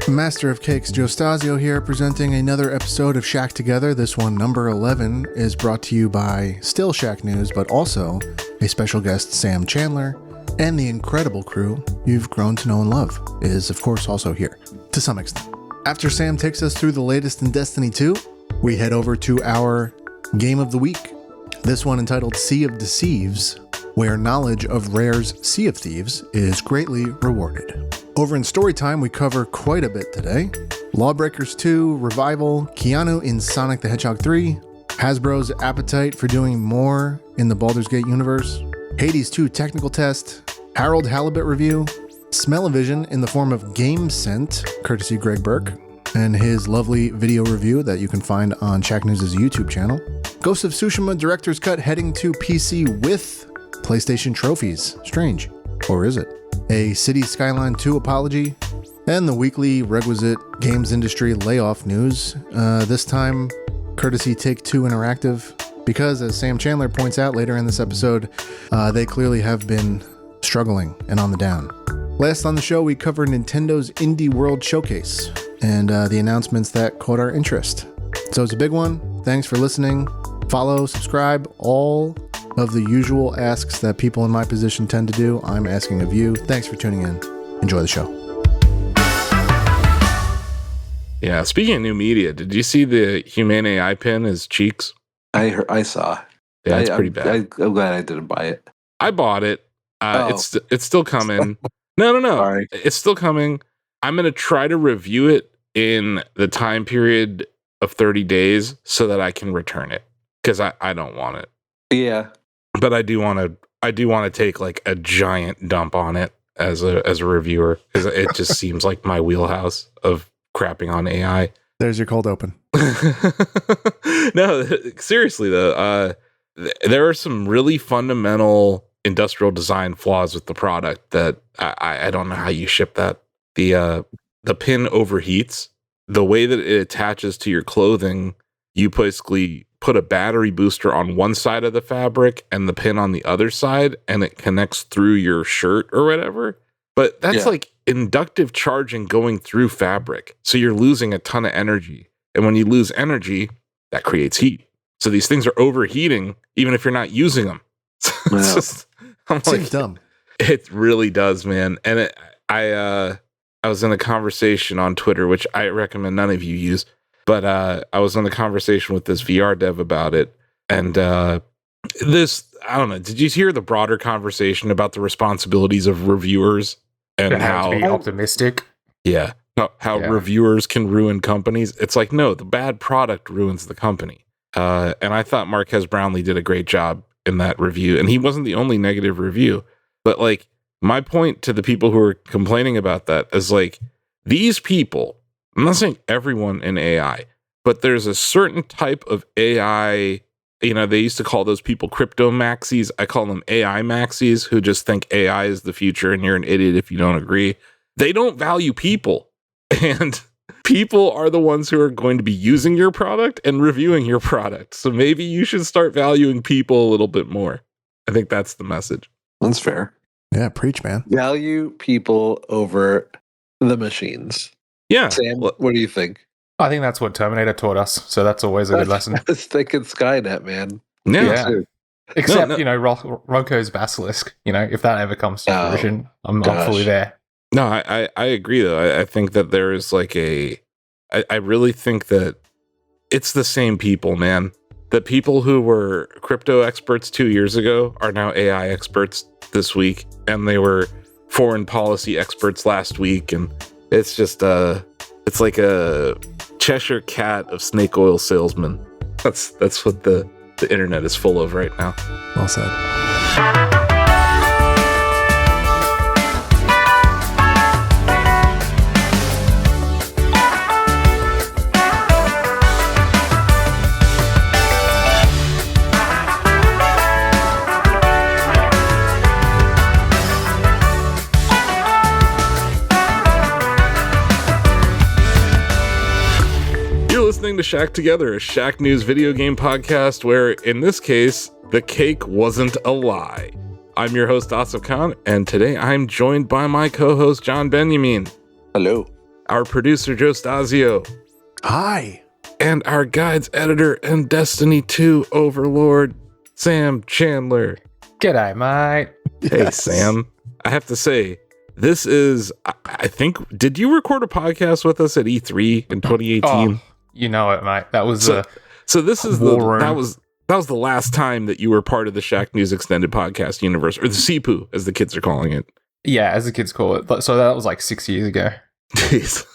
Master of Cakes Joe Stasio here, presenting another episode of Shack Together. This one, number 11, is brought to you by still Shack News, but also a special guest, Sam Chandler, and the incredible crew you've grown to know and love is, of course, also here, to some extent. After Sam takes us through the latest in Destiny 2, we head over to our Game of the Week. This one entitled Sea of Deceives, where knowledge of Rare's Sea of Thieves is greatly rewarded. Over in Storytime, we cover quite a bit today. Lawbreakers 2, Revival, Keanu in Sonic the Hedgehog 3, Hasbro's appetite for doing more in the Baldur's Gate universe, Hades 2 technical test, Harold Halibut review, Smell-O-Vision in the form of Game Scent, courtesy Greg Burke, and his lovely video review that you can find on Shack News' YouTube channel, Ghost of Tsushima Director's Cut heading to PC with PlayStation trophies. Strange. Or is it? A Cities Skyline 2 apology, and the weekly requisite games industry layoff news, this time courtesy Take-Two Interactive, because as Sam Chandler points out later in this episode, they clearly have been struggling and on the down. Last on the show, we cover Nintendo's Indie World Showcase and the announcements that caught our interest. So it's a big one. Thanks for listening. Follow, subscribe, all of the usual asks that people in my position tend to do, I'm asking of you. Thanks for tuning in. Enjoy the show. Yeah, speaking of new media, did you see the Humane AI pin as cheeks? I saw. Yeah, it's pretty bad. I'm glad I didn't buy it. I bought it. It's still coming. No. Sorry. It's still coming. I'm going to try to review it in the time period of 30 days so that I can return it, because I don't want it. Yeah. But I do want to take like a giant dump on it as a reviewer, because it just seems like my wheelhouse of crapping on AI. There's your cold open. No, seriously though, there are some really fundamental industrial design flaws with the product that I don't know how you ship that. The pin overheats. The way that it attaches to your clothing, you basically put a battery booster on one side of the fabric and the pin on the other side, and it connects through your shirt or whatever. But that's like inductive charging going through fabric. So you're losing a ton of energy. And when you lose energy, that creates heat. So these things are overheating, even if you're not using them. Seems dumb. It really does, man. And I was in a conversation on Twitter, which I recommend none of you use. But I was in a conversation with this VR dev about it. And I don't know, did you hear the broader conversation about the responsibilities of reviewers and how to be optimistic? Yeah. How reviewers can ruin companies? It's like, no, the bad product ruins the company. And I thought Marquez Brownlee did a great job in that review. And he wasn't the only negative review. But like, my point to the people who are complaining about that is like, these people, I'm not saying everyone in AI, but there's a certain type of AI, they used to call those people crypto maxis. I call them AI maxis, who just think AI is the future and you're an idiot if you don't agree. They don't value people. And people are the ones who are going to be using your product and reviewing your product. So maybe you should start valuing people a little bit more. I think that's the message. That's fair. Yeah, preach, man. Value people over the machines. Yeah. Sam, what do you think? I think that's what Terminator taught us. So that's always a good lesson. I was thinking Skynet, man. Yeah. Except, Rocco's Basilisk, if that ever comes to fruition, I'm fully there. No, I agree, though. I think that there is like I really think that it's the same people, man. The people who were crypto experts 2 years ago are now AI experts this week. And they were foreign policy experts last week. And it's just, it's like a Cheshire cat of snake oil salesmen. That's what the internet is full of right now. Well said. Listening to Shack Together, a Shack News video game podcast where, in this case, the cake wasn't a lie. I'm your host, Asif Khan, and today I'm joined by my co-host, John Benyamine. Hello. our producer Joe Stasio, Hi. and our guides editor and Destiny 2 overlord, Sam Chandler. G'day, mate. Hey, Sam. I have to say, this is, I think, did you record a podcast with us at E3 in 2018? Oh, you know it, mate. That was so this is that was the last time that you were part of the Shack News Extended Podcast universe, or the CPU, as the kids are calling it. Yeah, as the kids call it. So that was like 6 years ago. Jeez.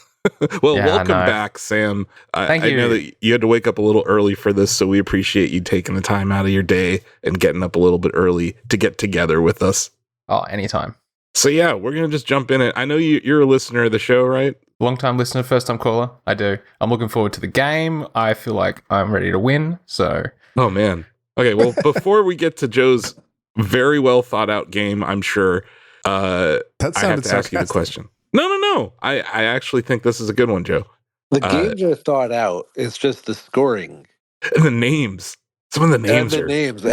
Well, Yeah, welcome back, Sam. Thank you. I know that you had to wake up a little early for this, so we appreciate you taking the time out of your day and getting up a little bit early to get together with us. Oh, anytime. So yeah, we're going to just jump in it. I know you're a listener of the show, right? Long-time listener, first-time caller. I do. I'm looking forward to the game. I feel like I'm ready to win, so... Oh, man. Okay, well, before we get to Joe's very well thought-out game, I'm sure, That I have sounded to ask you the sarcastic. question. No. I actually think this is a good one, Joe. The games are thought out. It's just the scoring. And the names. Some of the names and are...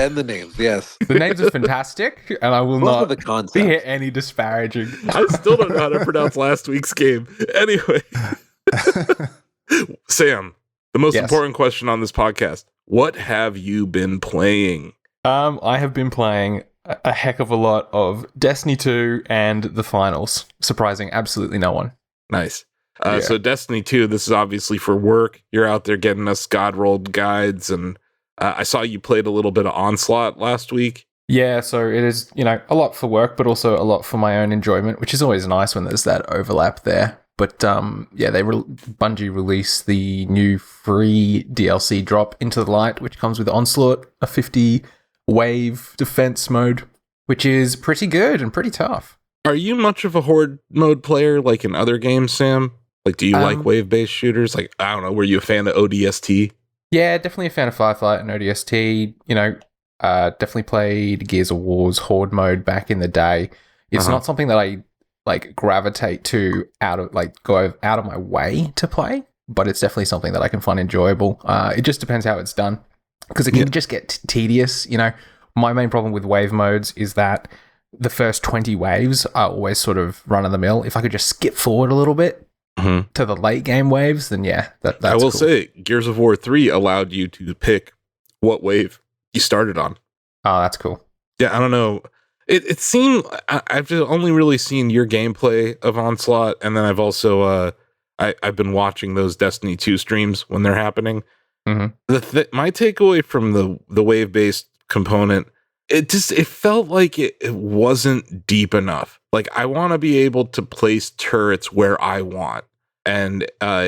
the names, yes. The names are fantastic, and I will Most not of the be concepts. any disparaging. I still don't know how to pronounce last week's game. Anyway, Sam, the most Yes. important question on this podcast. What have you been playing? I have been playing a heck of a lot of Destiny 2 and the finals, surprising absolutely no one. Nice. Yeah. So Destiny 2, this is obviously for work. You're out there getting us God rolled guides, and I saw you played a little bit of Onslaught last week. Yeah, so it is, a lot for work, but also a lot for my own enjoyment, which is always nice when there's that overlap there. But Bungie released the new free DLC drop Into the Light, which comes with Onslaught, a 50 wave defense mode, which is pretty good and pretty tough. Are you much of a horde mode player like in other games, Sam? Like, do you like wave-based shooters? Like, I don't know, were you a fan of ODST? Yeah, definitely a fan of Firefight and ODST. Definitely played Gears of War's Horde mode back in the day. It's not something that I gravitate to go out of my way to play, but it's definitely something that I can find enjoyable. It just depends how it's done, because it can just get tedious. My main problem with wave modes is that the first 20 waves are always sort of run of the mill. If I could just skip forward a little bit to the late game waves, then that's I will cool. say, Gears of War 3 allowed you to pick what wave you started on. Oh, that's cool. Yeah, I don't know. It seemed... I've just only really seen your gameplay of Onslaught, and then I've also... I've been watching those Destiny 2 streams when they're happening. Mm-hmm. My takeaway from the wave-based component, it felt like it wasn't deep enough. Like, I want to be able to place turrets where I want. And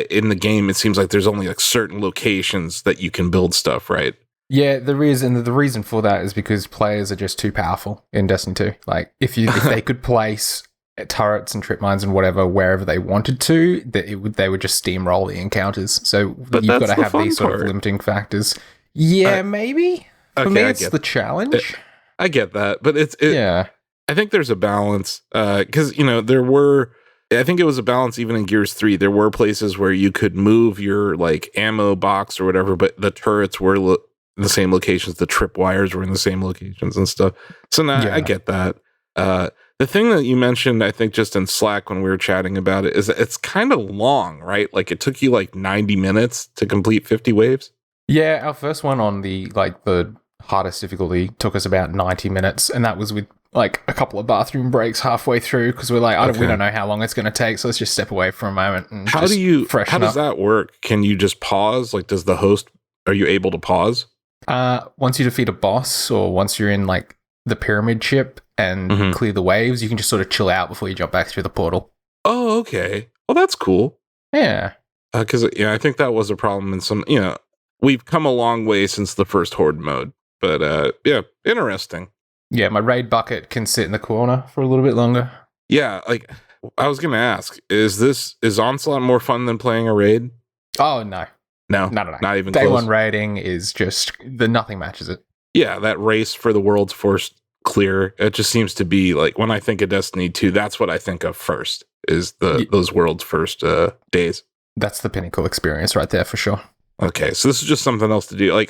in the game, it seems like there's only certain locations that you can build stuff, right? Yeah, there is, and the reason for that is because players are just too powerful in Destiny 2. Like, if they could place turrets and trip mines and whatever wherever they wanted to, they would just steamroll the encounters. So But you've got that's to the have fun these sort of part. limiting factors. Yeah, maybe. For Okay, me, I it's get the challenge. I get that, but Yeah. I think there's a balance, because there were. I think it was a balance even in Gears 3. There were places where you could move your ammo box or whatever, but the turrets were in the same locations. The tripwires were in the same locations and stuff. So now I get that. The thing that you mentioned, I think, just in Slack when we were chatting about it, is that it's kind of long, right? Like, it took you 90 minutes to complete 50 waves. Yeah, our first one on the hardest difficulty took us about 90 minutes, and that was with a couple of bathroom breaks halfway through, because we're we don't know how long it's going to take, so let's just step away for a moment and How freshen does that work? Can you just pause? Like, does the host, are you able to pause? Once you defeat a boss, or once you're in the pyramid ship and clear the waves, you can just sort of chill out before you jump back through the portal. Oh, okay. Well, that's cool. Yeah. Because I think that was a problem in some, we've come a long way since the first Horde mode, but interesting. Yeah, my raid bucket can sit in the corner for a little bit longer. Yeah, I was going to ask, is Onslaught more fun than playing a raid? Oh, no. No, not even Day close. one raiding is just, nothing matches it. Yeah, that race for the world's first clear, it just seems to be when I think of Destiny 2, that's what I think of first, is those world's first days. That's the pinnacle experience right there for sure. Okay, so this is just something else to do.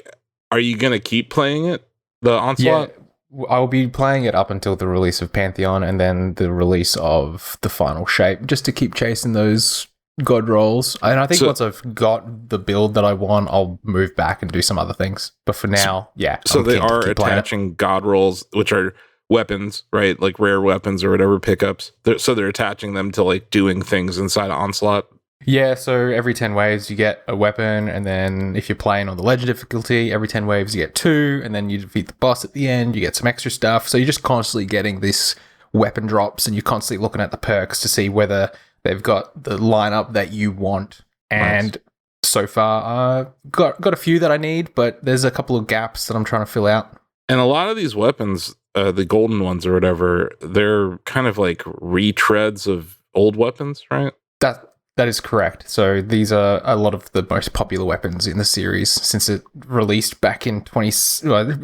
Are you going to keep playing it? The Onslaught? Yeah, I'll be playing it up until the release of Pantheon and then the release of the final shape, just to keep chasing those god rolls. And I think once I've got the build that I want, I'll move back and do some other things. But for now, So I'm they keen to are keep playing it. attaching god rolls, which are weapons, right? Like rare weapons or whatever pickups. So they're attaching them to like doing things inside Onslaught. Yeah, so every 10 waves you get a weapon, and then if you're playing on the legend difficulty, every 10 waves you get 2, and then you defeat the boss at the end, you get some extra stuff. So you're just constantly getting this weapon drops, and you're constantly looking at the perks to see whether they've got the lineup that you want. And so far, got a few that I need, but there's a couple of gaps that I'm trying to fill out. And a lot of these weapons, the golden ones or whatever, they're kind of like retreads of old weapons, right? That is correct. So these are a lot of the most popular weapons in the series since it released back in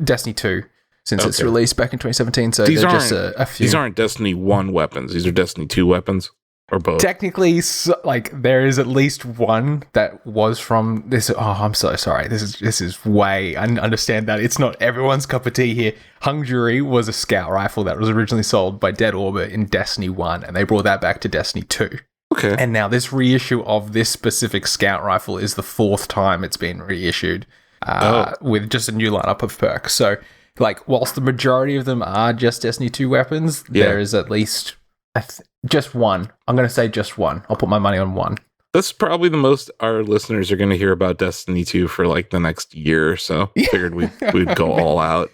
Destiny 2, since it's released back in 2017. So they're just a few. These aren't Destiny 1 weapons. These are Destiny 2 weapons, or both. Technically, there is at least one that was from this. Oh, I'm so sorry. This is way. I understand that it's not everyone's cup of tea here. Hung Jury was a scout rifle that was originally sold by Dead Orbit in Destiny 1, and they brought that back to Destiny 2. Okay. And now this reissue of this specific scout rifle is the 4th time it's been reissued with just a new lineup of perks. So, like, whilst the majority of them are just Destiny 2 weapons, there is at least just one. I'm going to say just one. I'll put my money on one. That's probably the most our listeners are going to hear about Destiny 2 for like the next year or so. Figured we'd go all out.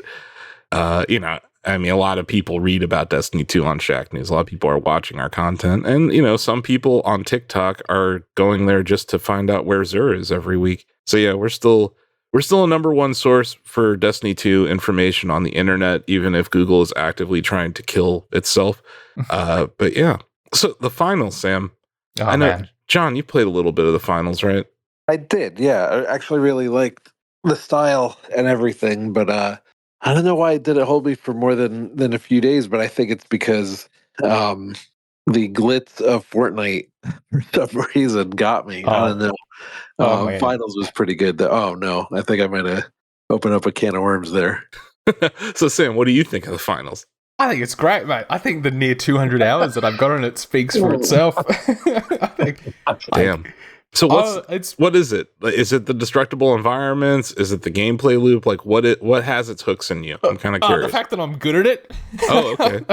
I mean, a lot of people read about Destiny 2 on Shack News. A lot of people are watching our content. And, some people on TikTok are going there just to find out where Xur is every week. So, yeah, we're still a number one source for Destiny 2 information on the internet, even if Google is actively trying to kill itself. But, yeah. So, the finals, Sam. I know, man. John, you played a little bit of the finals, right? I did, yeah. I actually really liked the style and everything, but I don't know why it didn't hold me for more than a few days, but I think it's because the glitz of Fortnite for some reason got me. I don't know. Finals was pretty good. Oh no, I think I might have opened up a can of worms there. So Sam, what do you think of the finals? I think it's great, mate. I think the near 200 hours that I've got on it speaks for itself. Damn. So what is it? Is it the destructible environments? Is it the gameplay loop? Like what has its hooks in you? I'm kind of curious. The fact that I'm good at it. Oh, okay.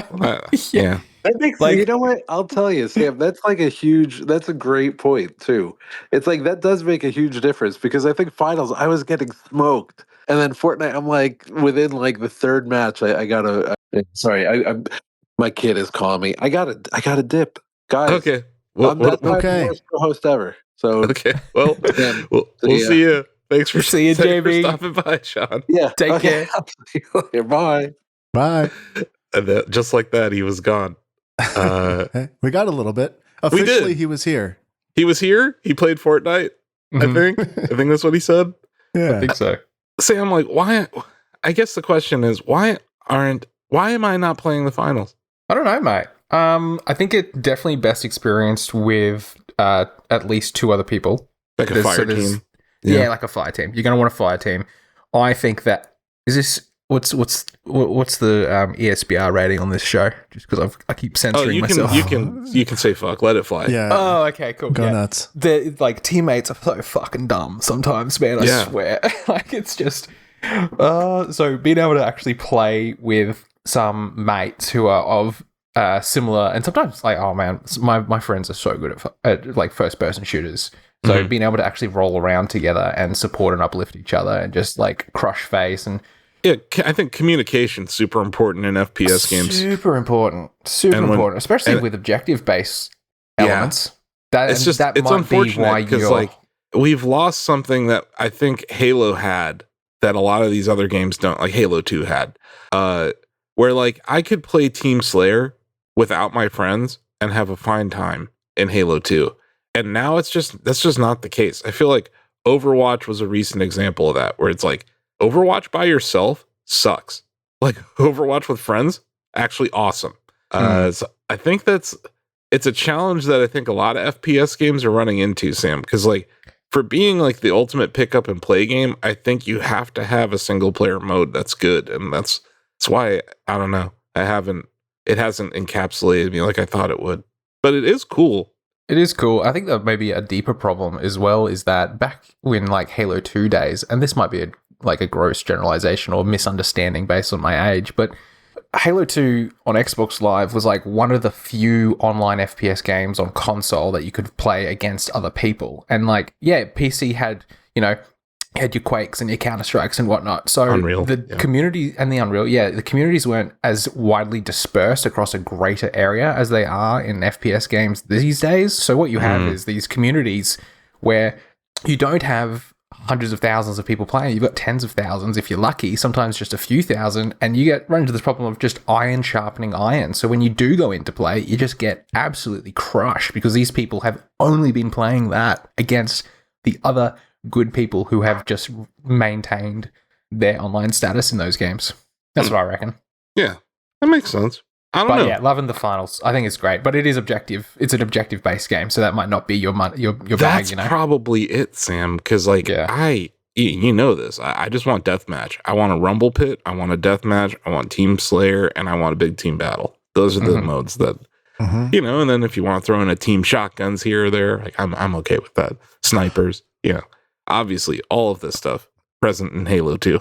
Yeah. That makes you know what? I'll tell you, Sam, that's a great point too. It's like that does make a huge difference because I think finals I was getting smoked. And then Fortnite, I'm like within like the third match, I got my kid is calling me. I got a dip. Guys. Okay. I'm the worst host ever. So okay, well, we'll see you. Thanks for JB. Stopping by, Sean. Yeah, take care. Bye. Bye. And just like that, he was gone. We got a little bit. Officially, he was here. He was here. He played Fortnite. Mm-hmm. I think that's what he said. Yeah, I think so. Sam, like, why? I guess the question is, why am I not playing the finals? I don't know, mate. I think it definitely best experienced with at least 2 other people. Like a fire team. Yeah, like a fire team. You're going to want a fire team. I think that is this. What's the ESBR rating on this show? Just because I keep censoring myself. You can say fuck. Let it fly. Yeah. Oh, okay, cool. Go nuts. The teammates are so fucking dumb sometimes, man. I swear. Like it's just. So being able to actually play with some mates who are of similar, and sometimes like, oh man, my friends are so good at like first person shooters. So being able to actually roll around together and support and uplift each other and just like crush face and I think communication's super important in FPS games. Super important, especially with objective based elements. It's unfortunate because like we've lost something that I think Halo had that a lot of these other games don't. Like Halo 2 had, where like I could play Team Slayer without my friends and have a fine time in Halo 2. And now that's just not the case. I feel like Overwatch was a recent example of that, where it's like Overwatch by yourself sucks. Like Overwatch with friends, actually awesome. So I think it's a challenge that I think a lot of FPS games are running into, Sam, because like for being like the ultimate pick up and play game, I think you have to have a single player mode that's good. And that's why, I don't know, it hasn't encapsulated me like I thought it would. But it is cool. It is cool. I think that maybe a deeper problem as well is that back when like Halo 2 days, and this might be a gross generalization or misunderstanding based on my age, but Halo 2 on Xbox Live was like one of the few online FPS games on console that you could play against other people. And like, yeah, PC had, had your Quakes and your Counter-Strikes and whatnot. So Unreal, the community and the Unreal, the communities weren't as widely dispersed across a greater area as they are in FPS games these days. So what you have is these communities where you don't have hundreds of thousands of people playing. You've got tens of thousands if you're lucky, sometimes just a few thousand, and you run into this problem of just iron sharpening iron. So when you do go into play, you just get absolutely crushed because these people have only been playing that against the other good people who have just maintained their online status in those games. That's what I reckon. Yeah, that makes sense. I don't know. Yeah, loving the finals. I think it's great, but it is objective. It's an objective-based game, so that might not be your bag. That's probably it, Sam. Because you know this. I just want deathmatch. I want a rumble pit. I want a deathmatch. I want team slayer, and I want a big team battle. Those are the modes that and then if you want to throw in a team shotguns here or there, like I'm okay with that. Snipers, obviously all of this stuff present in Halo 2.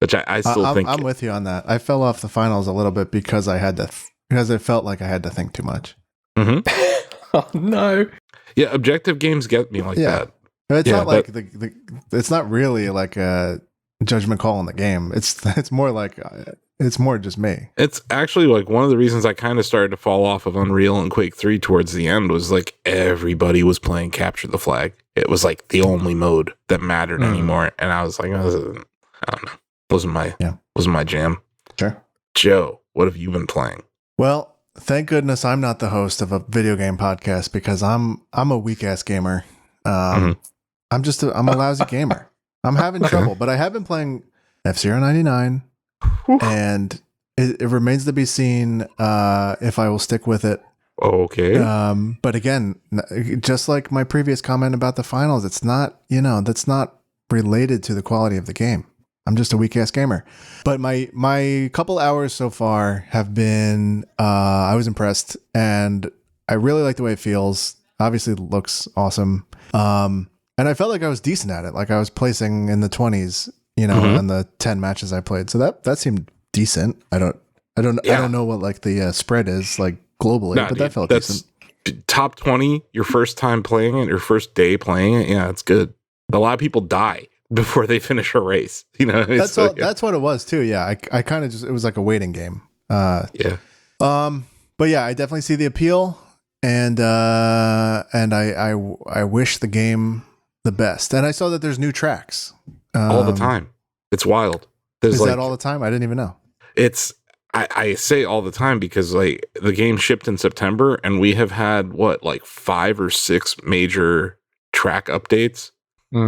Which I still think I'm with you on that. I fell off the finals a little bit because because it felt like I had to think too much. Oh no! Yeah, objective games get me like that. It's not like it's not really like a judgment call on the game. It's more like it's more just me. It's actually like one of the reasons I kind of started to fall off of Unreal and Quake 3 towards the end was like everybody was playing Capture the Flag. It was like the only mode that mattered anymore, and I was like, I don't know. Wasn't my jam. Sure. Joe, what have you been playing? Well, thank goodness I'm not the host of a video game podcast because I'm a weak ass gamer. I'm a lousy gamer. I'm having trouble, but I have been playing F-Zero 99, and it remains to be seen if I will stick with it. Okay. But again, just like my previous comment about the finals, it's not, that's not related to the quality of the game. I'm just a weak ass gamer. But my couple hours so far have been, I was impressed, and I really like the way it feels. Obviously, it looks awesome. And I felt like I was decent at it. Like I was placing in the 20s, in the 10 matches I played. So that seemed decent. I don't know what like the spread is like globally, but that felt decent. Top 20, your first time playing it, your first day playing it. Yeah, it's good. A lot of people die before they finish a race. That's what it was too. Yeah. I kind of it was like a waiting game. But yeah, I definitely see the appeal, and I wish the game the best. And I saw that there's new tracks all the time. It's wild. Is that all the time? I didn't even know. I say all the time because like the game shipped in September, and we have had 5 or 6 major track updates.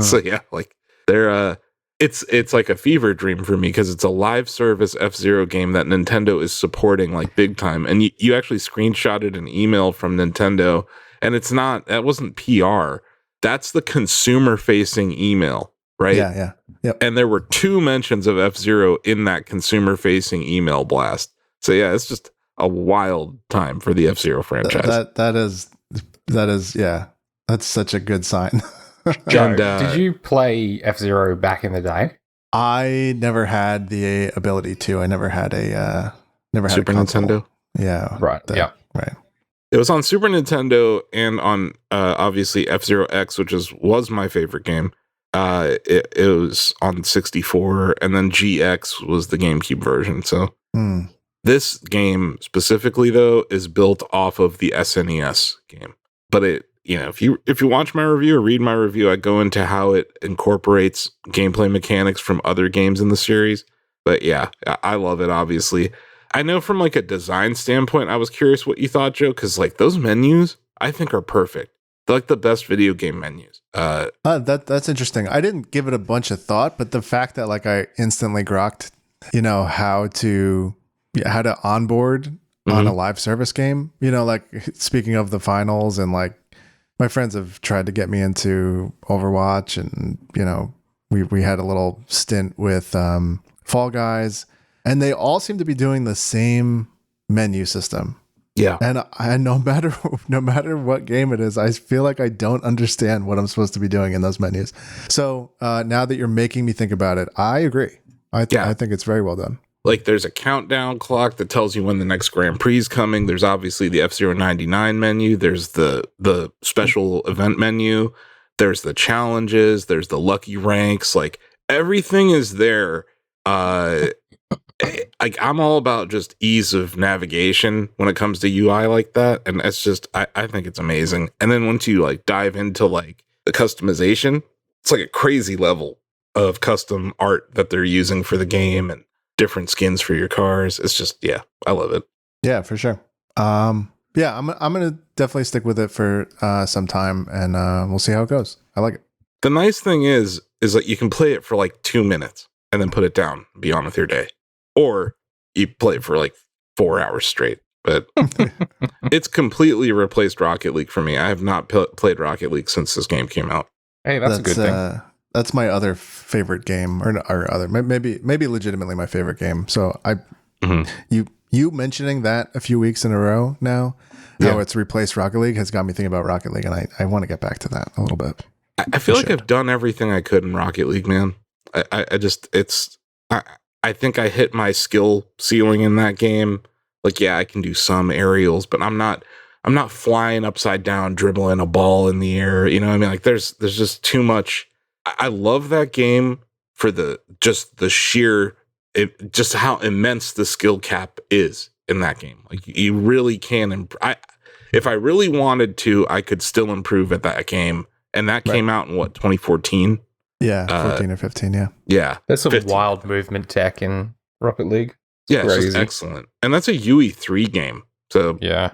So yeah, like they're it's like a fever dream for me because it's a live service F-Zero game that Nintendo is supporting like big time. And you actually screenshotted an email from Nintendo, and that wasn't PR. That's the consumer facing email, right? Yeah. Yep. And there were 2 mentions of F-Zero in that consumer facing email blast. So yeah, it's just a wild time for the F-Zero franchise. That is yeah. That's such a good sign. Joe, did you play F-Zero back in the day? I never had the ability to. I never had Super Nintendo. Yeah. Right. Right. It was on Super Nintendo and on obviously F-Zero X, which was my favorite game. It was on 64, and then GX was the GameCube version. So this game specifically, though, is built off of the SNES game. But if you watch my review or read my review, I go into how it incorporates gameplay mechanics from other games in the series. But yeah, I love it, obviously. I know from like a design standpoint, I was curious what you thought, Joe, because like those menus, I think are perfect. They're like the best video game menus. That's interesting. I didn't give it a bunch of thought, but the fact that like I instantly grokked, how to onboard on a live service game, like speaking of the finals, and like my friends have tried to get me into Overwatch, and we had a little stint with Fall Guys, and they all seem to be doing the same menu system. Yeah. And no matter what game it is, I feel like I don't understand what I'm supposed to be doing in those menus. So now that you're making me think about it, I agree. I think it's very well done. Like there's a countdown clock that tells you when the next Grand Prix is coming. There's obviously the F-099 menu. There's the special event menu. There's the challenges. There's the lucky ranks. Like everything is there. Like I'm all about just ease of navigation when it comes to UI like that, and it's just I think it's amazing. And then once you like dive into like the customization, it's like a crazy level of custom art that they're using for the game and different skins for your cars. It's just I love it. Yeah, for sure. I'm gonna definitely stick with it for some time, and we'll see how it goes. I like it. The nice thing is that you can play it for like 2 minutes and then put it down, be on with your day. Or you play it for like 4 hours straight. But it's completely replaced Rocket League for me. I have not played Rocket League since this game came out. Hey, that's a good thing. That's my other favorite game, or other maybe legitimately my favorite game. So you mentioning that a few weeks in a row now, how it's replaced Rocket League has got me thinking about Rocket League, and I want to get back to that a little bit. I feel like I've done everything I could in Rocket League, man. I think I hit my skill ceiling in that game. Like, I can do some aerials, but I'm not flying upside down, dribbling a ball in the air. You know what I mean? Like there's just too much. I love that game for just how immense the skill cap is in that game. Like you really can. If I really wanted to, I could still improve at that game. And that came out in 2014? Yeah, 14 or 15, yeah. Yeah. There's some 15. wild movement tech in Rocket League. It's just excellent. And that's a UE3 game. So yeah.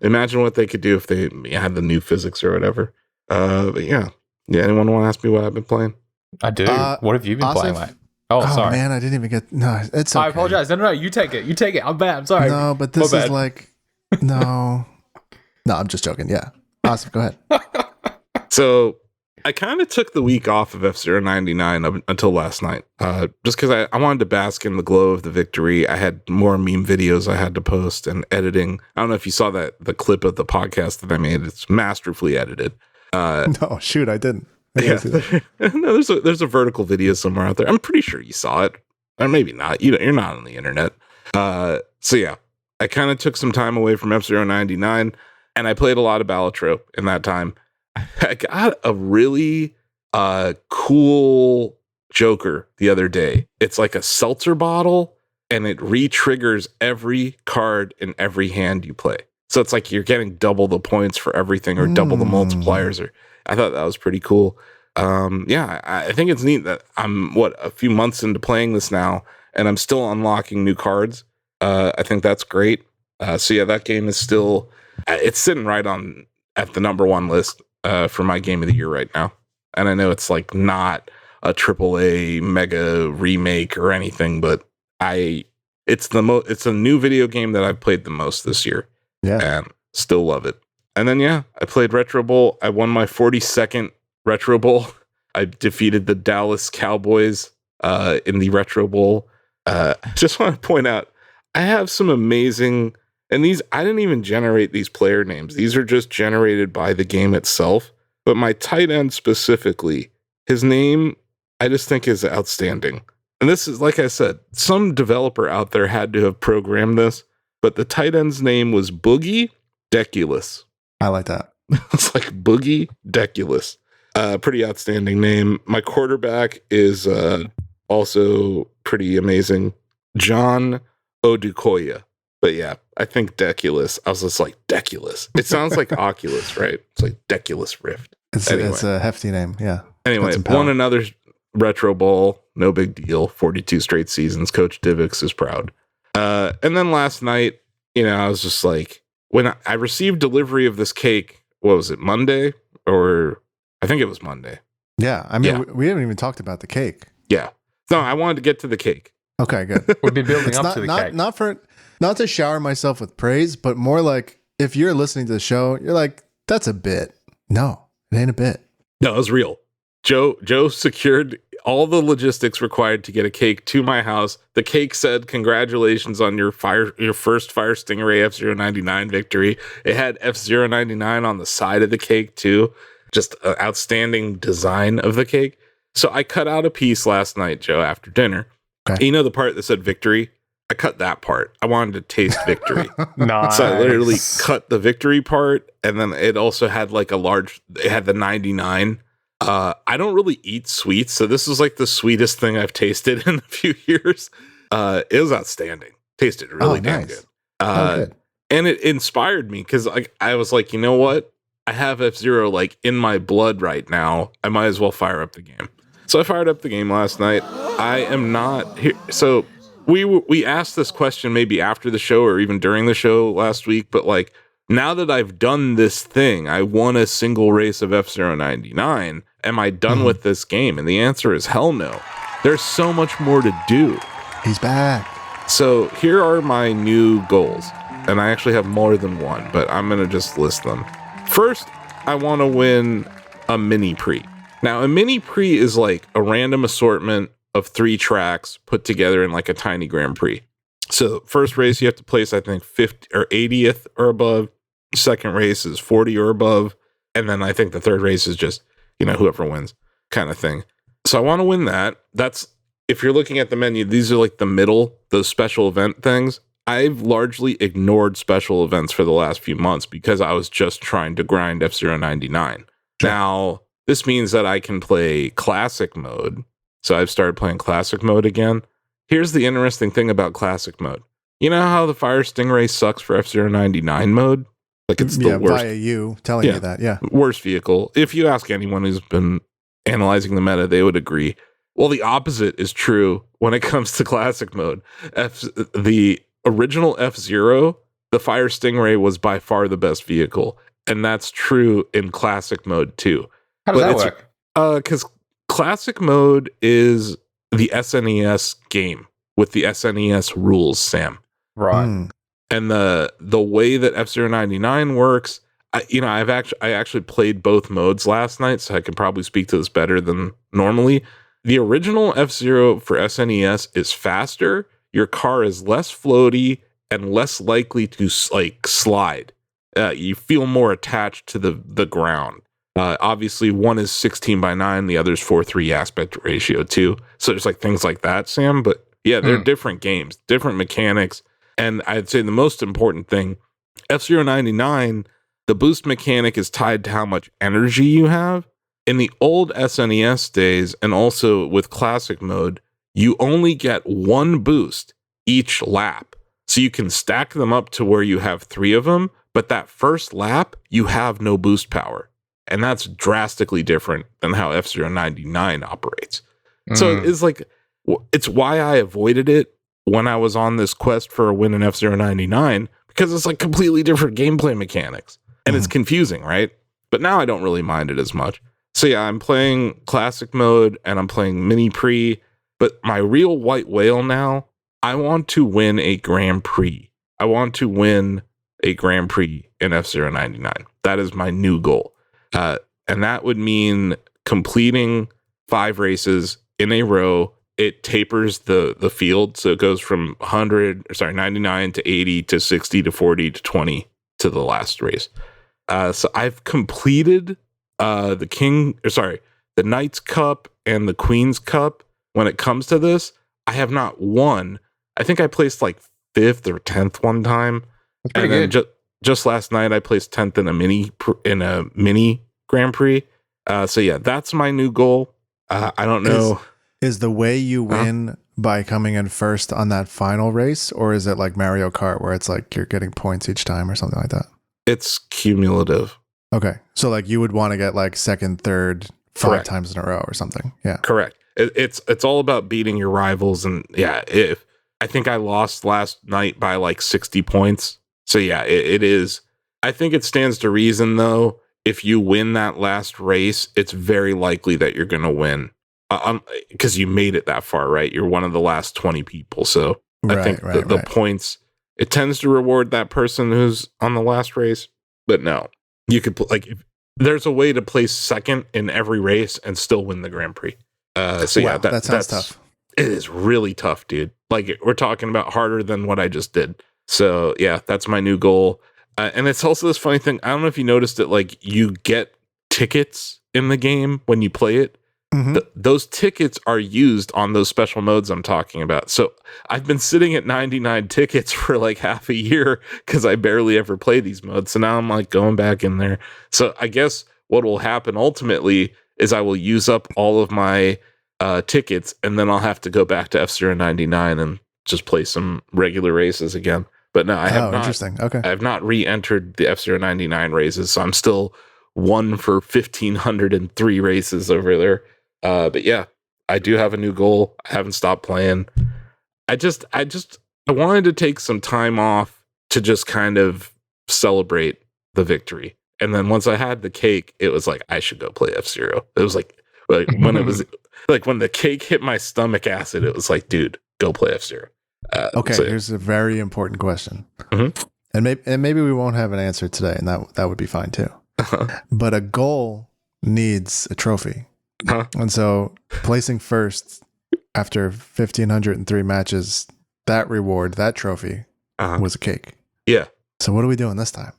Imagine what they could do if they had the new physics or whatever. But yeah. Anyone want to ask me what I've been playing? I do. What have you been playing like? Oh, sorry. Man, I didn't even get... No, it's okay. I apologize. No, you take it. You take it. I'm bad. I'm sorry. No, but this is like... No. No, I'm just joking. Yeah. Asif, go ahead. So I kind of took the week off of F-099 until last night, just because I wanted to bask in the glow of the victory. I had more meme videos I had to post and editing. I don't know if you saw the clip of the podcast that I made. It's masterfully edited. No, shoot, I didn't. No, there's a vertical video somewhere out there. I'm pretty sure you saw it, or maybe not. You're not on the internet. So yeah, I kind of took some time away from F-099, and I played a lot of Balatro in that time. I got a really cool Joker the other day. It's like a seltzer bottle, and it re-triggers every card in every hand you play. So it's like you're getting double the points for everything, or double the multipliers. Or I thought that was pretty cool. I think it's neat that I'm a few months into playing this now, and I'm still unlocking new cards. I think that's great. That game is still it's sitting right on at the number one list for my game of the year right now. And I know it's like not a AAA mega remake or anything, but it's a new video game that I've played the most this year. Yeah. And still love it. And then I played Retro Bowl. I won my 42nd Retro Bowl. I defeated the Dallas Cowboys in the Retro Bowl. I just want to point out, I have some amazing, and I didn't even generate these player names. These are just generated by the game itself. But my tight end specifically, his name, I just think is outstanding. And this is, like I said, some developer out there had to have programmed this, but the tight end's name was Boogie Deculus. I like that. It's like Boogie Deculus. Pretty outstanding name. My quarterback is also pretty amazing. John Odukoya. But yeah, I think Deculus. I was just like, Deculus. It sounds like Oculus, right? It's like Deculus Rift. It's a hefty name, yeah. Anyway, won another Retro Bowl. No big deal. 42 straight seasons. Coach Divix is proud. And then last night, I was just like, when I received delivery of this cake, what was it, Monday? Or I think it was Monday. Yeah, I mean, we haven't even talked about the cake. Yeah. No, I wanted to get to the cake. Okay, good. We've been building up to the cake. Not to shower myself with praise, but more like, if you're listening to the show, you're like, that's a bit. No, it ain't a bit. No, it was real. Joe secured all the logistics required to get a cake to my house. The cake said, "Congratulations on your first Fire Stingray F-099 victory." It had F-099 on the side of the cake too. Just an outstanding design of the cake. So I cut out a piece last night, Joe, after dinner. Okay. You know the part that said victory? I cut that part. I wanted to taste victory. Nice. So I literally cut the victory part, and then it also had like it had the 99. I don't really eat sweets, so this is like the sweetest thing I've tasted in a few years. It was outstanding. Tasted really damn good. Good. And it inspired me because I was like, you know what? I have F-Zero like in my blood right now. I might as well fire up the game. So I fired up the game last night. I am not here. So we asked this question maybe after the show or even during the show last week, but like now that I've done this thing, I won a single race of F-099. Am I done with this game? And the answer is hell no. There's so much more to do. He's back. So here are my new goals. And I actually have more than one, but I'm going to just list them. First, I want to win a mini pre. Now, a mini pre is like a random assortment of 3 tracks put together in like a tiny Grand Prix. So first race, you have to place, I think, 50 or 80th or above. Second race is 40 or above. And then I think the third race is just, whoever wins kind of thing. So I want to win that. That's, if you're looking at the menu, these are like the middle, those special event things. I've largely ignored special events for the last few months because I was just trying to grind F-099. Sure. Now, this means that I can play classic mode. So I've started playing classic mode again. Here's the interesting thing about classic mode. You know how the Fire Stingray sucks for F-099 mode? Like it's the worst. Via you telling you that, yeah. Worst vehicle. If you ask anyone who's been analyzing the meta, they would agree. Well, the opposite is true when it comes to classic mode. The original F-Zero, the Fire Stingray was by far the best vehicle. And that's true in classic mode too. How does that work? Because classic mode is the SNES game with the SNES rules, Sam. Right. And the way that F-099 works, I actually played both modes last night, so I can probably speak to this better than normally. The original F-Zero for SNES is faster. Your car is less floaty and less likely to like slide. You feel more attached to the ground. Obviously, one is 16:9, the other's 4:3 aspect ratio too. So there's like things like that, Sam. But yeah, they're different games, different mechanics. And I'd say the most important thing, F-099, the boost mechanic is tied to how much energy you have. In the old SNES days, and also with classic mode, you only get one boost each lap. So you can stack them up to where you have 3 of them, but that first lap, you have no boost power. And that's drastically different than how F-099 operates. So it's why I avoided it when I was on this quest for a win in F-099, because it's like completely different gameplay mechanics. And it's confusing, right? But now I don't really mind it as much. So yeah, I'm playing classic mode and I'm playing mini pre, but my real white whale now, I want to win a Grand Prix. I want to win a Grand Prix in F-099. That is my new goal. And that would mean completing 5 races in a row. It tapers the field. So it goes from 99 to 80 to 60 to 40 to 20 to the last race. So I've completed the Knight's Cup and the Queen's Cup. When it comes to this, I have not won. I think I placed like 5th or 10th one time. That's pretty good. Just last night, I placed 10th in a mini Grand Prix. So yeah, that's my new goal. I don't know. Is the way you win by coming in first on that final race, or is it like Mario Kart where it's like you're getting points each time or something like that? It's cumulative. Okay. So like you would want to get like second, third, 5 Correct. times in a row or something. Yeah. Correct. It's all about beating your rivals. And yeah, I think I lost last night by like 60 points. So yeah, it is. I think it stands to reason though, if you win that last race, it's very likely that you're going to win. Because you made it that far, right? You're one of the last 20 people. So I think the points, it tends to reward that person who's on the last race. But no, you could like there's a way to place second in every race and still win the Grand Prix. So yeah, that sounds tough. It is really tough, dude. Like, we're talking about harder than what I just did. So yeah, that's my new goal. And it's also this funny thing. I don't know if you noticed it. Like, you get tickets in the game when you play it. Mm-hmm. Those tickets are used on those special modes I'm talking about. So I've been sitting at 99 tickets for like half a year because I barely ever play these modes. So now I'm like going back in there. So I guess what will happen ultimately is I will use up all of my tickets, and then I'll have to go back to F-Zero 99 and just play some regular races again. But no, I have not. Interesting. Okay. I have not re-entered the F-Zero 99 races, so I'm still 1 for 1,503 races over there. But yeah, I do have a new goal. I haven't stopped playing. I wanted to take some time off to just kind of celebrate the victory. And then once I had the cake, it was like, I should go play F-Zero. It was like when it was like when the cake hit my stomach acid, it was like, dude, go play F-Zero. Okay, so, here's a very important question. Mhm. And maybe we won't have an answer today, and that would be fine too. But a goal needs a trophy. And so placing first after 1,503 matches, that reward, that trophy was a cake. Yeah. So what are we doing this time?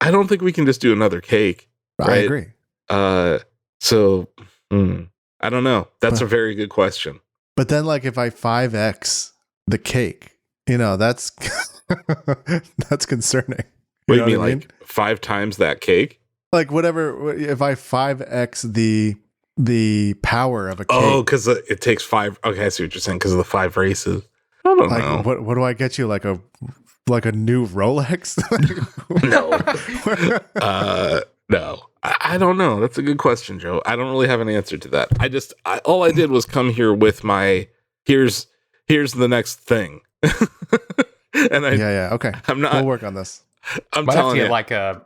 I don't think we can just do another cake. I right? agree. So I don't know. That's a very good question. But then, like, if I 5x the cake, that's that's concerning. What do you mean, like 5 times that cake? Like, whatever. If I 5x the power of a cake. Oh, because it takes 5. Okay, I see what you're saying. Because of the 5 races. I don't know. What do I get you? Like a new Rolex? No. No. I don't know. That's a good question, Joe. I don't really have an answer to that. All I did was come here with my here's the next thing. And okay. I'm not. We'll work on this. I'm Might have to telling get you, like a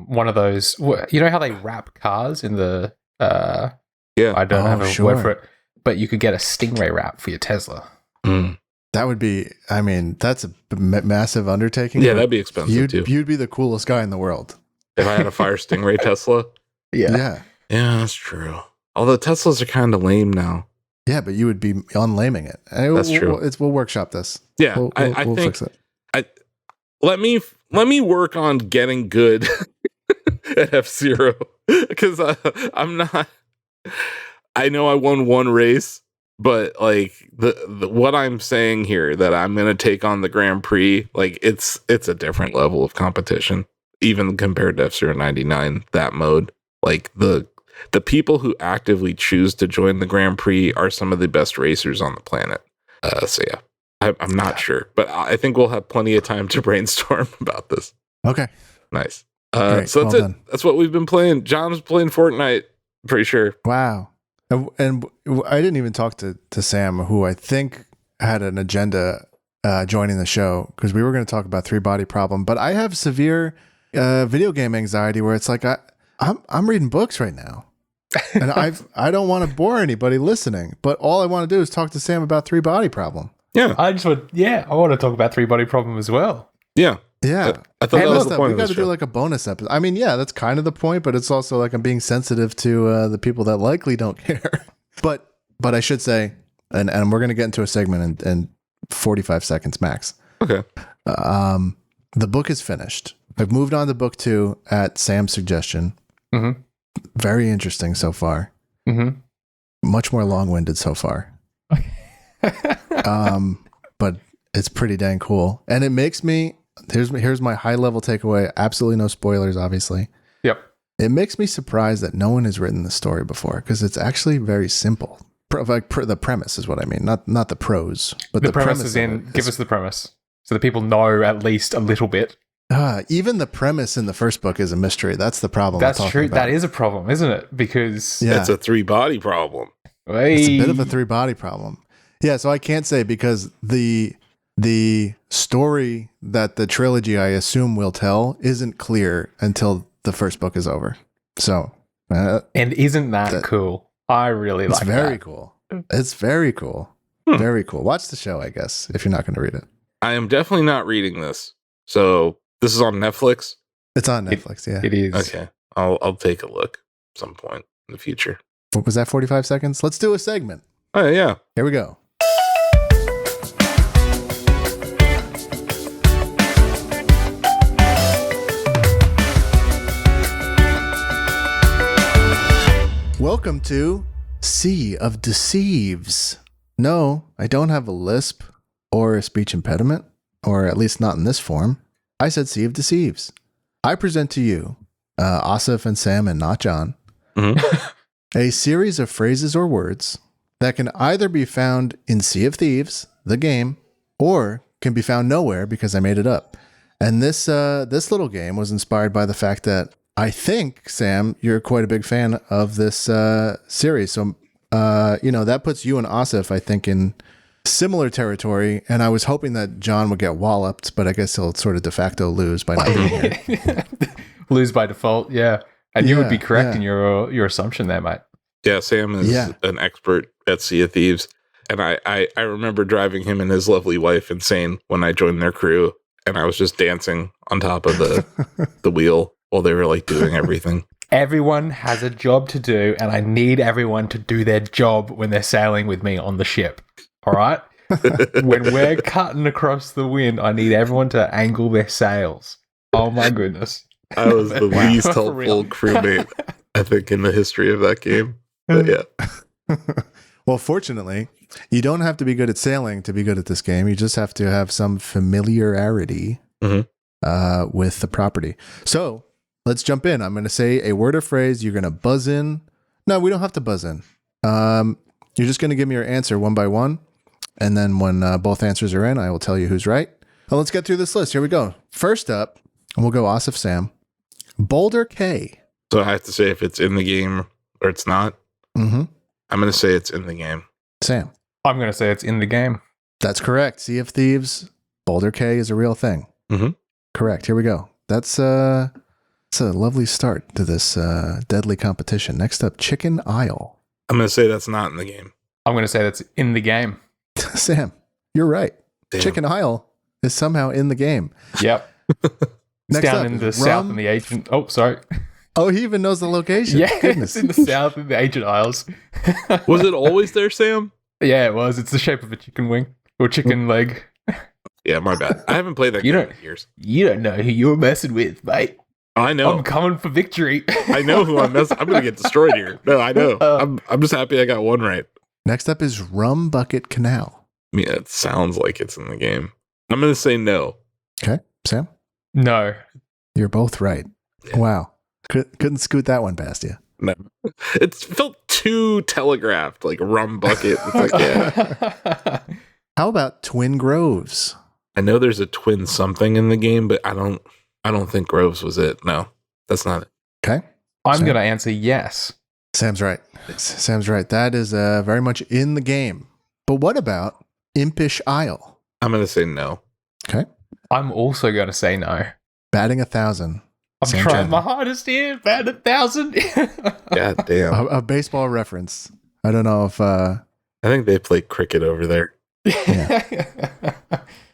one of those. You know how they wrap cars in the. Yeah. I don't have a sure. word for it, but you could get a Stingray wrap for your Tesla. That would be. I mean, that's a massive undertaking. Yeah, that'd be expensive too. You'd be the coolest guy in the world if I had a Fire Stingray Tesla. Yeah, that's true. Although Teslas are kind of lame now. Yeah, but you would be unlaming it. That's true. We'll workshop this. Yeah, we'll I think fix it. Let me work on getting good at F-Zero because I'm not. I know I won one race, but like the what I'm saying here that I'm gonna take on the Grand Prix, like it's a different level of competition, even compared to F-Zero 99. That mode, like the people who actively choose to join the Grand Prix are some of the best racers on the planet. So yeah. I'm not sure, but I think we'll have plenty of time to brainstorm about this. Okay. Nice. Great. So that's Well it. done. That's what we've been playing. John's playing Fortnite, pretty sure. Wow. And I didn't even talk to Sam, who I think had an agenda joining the show, because we were going to talk about 3-body problem. But I have severe video game anxiety where it's like I'm reading books right now. And I don't want to bore anybody listening, but all I want to do is talk to Sam about 3-body problem. Yeah. I want to talk about 3-body problem as well. Yeah. Yeah. I thought that was the point we of got the to show. do like a bonus episode. I mean, yeah, that's kind of the point, but it's also like I'm being sensitive to the people that likely don't care. But I should say, and we're going to get into a segment in 45 seconds max. Okay. The book is finished. I've moved on to book 2 at Sam's suggestion. Mm-hmm. Very interesting so far. Mm-hmm. Much more long-winded so far. But it's pretty dang cool. And it makes me, here's my high-level takeaway. Absolutely no spoilers, obviously. Yep. It makes me surprised that no one has written this story before, because it's actually very simple. The premise is what I mean, not the prose, but the premise is give us the premise so that people know at least a little bit. Even the premise in the first book is a mystery. That's the problem. That's true. That is a problem, isn't it? Because it's a 3-body problem. It's a bit of a 3-body problem. Yeah, so I can't say, because the story that the trilogy I assume will tell isn't clear until the first book is over. So, and isn't that cool? I really like it. It's very that. cool. It's very cool. Very cool. Watch the show, I guess, if you're not going to read it. I am definitely not reading this. So this is on Netflix. It's on Netflix. Yeah, It is. Okay. I'll take a look at some point in the future. What was that, 45 seconds? Let's do a segment. Oh, yeah. Here we go. Welcome to Sea of Deceives. No, I don't have a lisp or a speech impediment, or at least not in this form. I said Sea of Deceives. I present to you, Asif and Sam and not John, a series of phrases or words that can either be found in Sea of Thieves, the game, or can be found nowhere because I made it up. And this little game was inspired by the fact that I think, Sam, you're quite a big fan of this series. So, that puts you and Asif, I think, in similar territory. And I was hoping that John would get walloped, but I guess he'll sort of de facto lose by not being here. Lose by default, yeah. And you would be correct in your assumption there, mate. Yeah, Sam is an expert at Sea of Thieves. And I remember driving him and his lovely wife insane when I joined their crew. And I was just dancing on top of the wheel while they were like doing everything. Everyone has a job to do, and I need everyone to do their job when they're sailing with me on the ship. All right? When we're cutting across the wind, I need everyone to angle their sails. Oh my goodness. I was the least helpful crewmate, I think, in the history of that game. But yeah. Well, fortunately, you don't have to be good at sailing to be good at this game. You just have to have some familiarity with the property. So let's jump in. I'm going to say a word or phrase. You're going to buzz in. No, we don't have to buzz in. You're just going to give me your answer one by one. And then when both answers are in, I will tell you who's right. Well, let's get through this list. Here we go. First up, and we'll go Asif Sam. Boulder K. So I have to say if it's in the game or it's not. Mm-hmm. I'm going to say it's in the game. Sam. I'm going to say it's in the game. That's correct. Sea of Thieves, Boulder K is a real thing. Mm-hmm. Correct. Here we go. That's a lovely start to this deadly competition. Next up, Chicken Isle. I'm going to say that's not in the game. I'm going to say that's in the game. Sam, you're right. Damn. Chicken Isle is somehow in the game. Yep. It's Next down up in the is south rum. in the ancient... Oh, sorry. Oh, he even knows the location. Yeah, Goodness. it's in the south in the ancient isles. Was it always there, Sam? Yeah, it was. It's the shape of a chicken wing or chicken leg. Yeah, my bad. I haven't played that game in years. You don't know who you're messing with, mate. I know. I'm coming for victory. I know who I'm messing. I'm going to get destroyed here. No, I know. I'm just happy I got one right. Next up is Rum Bucket Canal. Yeah, it sounds like it's in the game. I'm going to say no. Okay, Sam? No. You're both right. Yeah. Wow. Couldn't scoot that one past you. No. It felt too telegraphed, like rum bucket. It's like, yeah. How about Twin Groves? I know there's a twin something in the game, but I don't think Groves was it. No, that's not it. Okay. I'm Sam? going to answer yes. Sam's right. Sam's right. That is very much in the game. But what about Impish Isle? I'm going to say no. Okay. I'm also going to say no. Batting 1,000. I'm Sam trying Chandler. my hardest here. Bat 1,000. God damn. A baseball reference. I don't know if... I think they play cricket over there.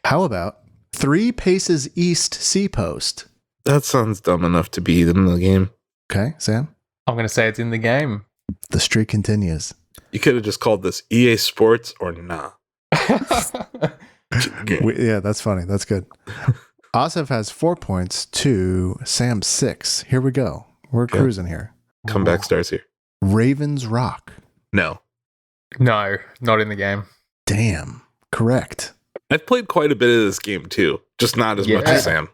How about 3 Paces East Sea Post? That sounds dumb enough to be in the game. Okay, Sam? I'm going to say it's in the game. The streak continues. You could have just called this EA Sports or nah. Yeah, that's funny. That's good. Asif has 4 points to Sam 6. Here we go. We're cruising here. Comeback starts here. Ravens Rock. No. No, not in the game. Damn. Correct. I've played quite a bit of this game too, just not as much as Sam.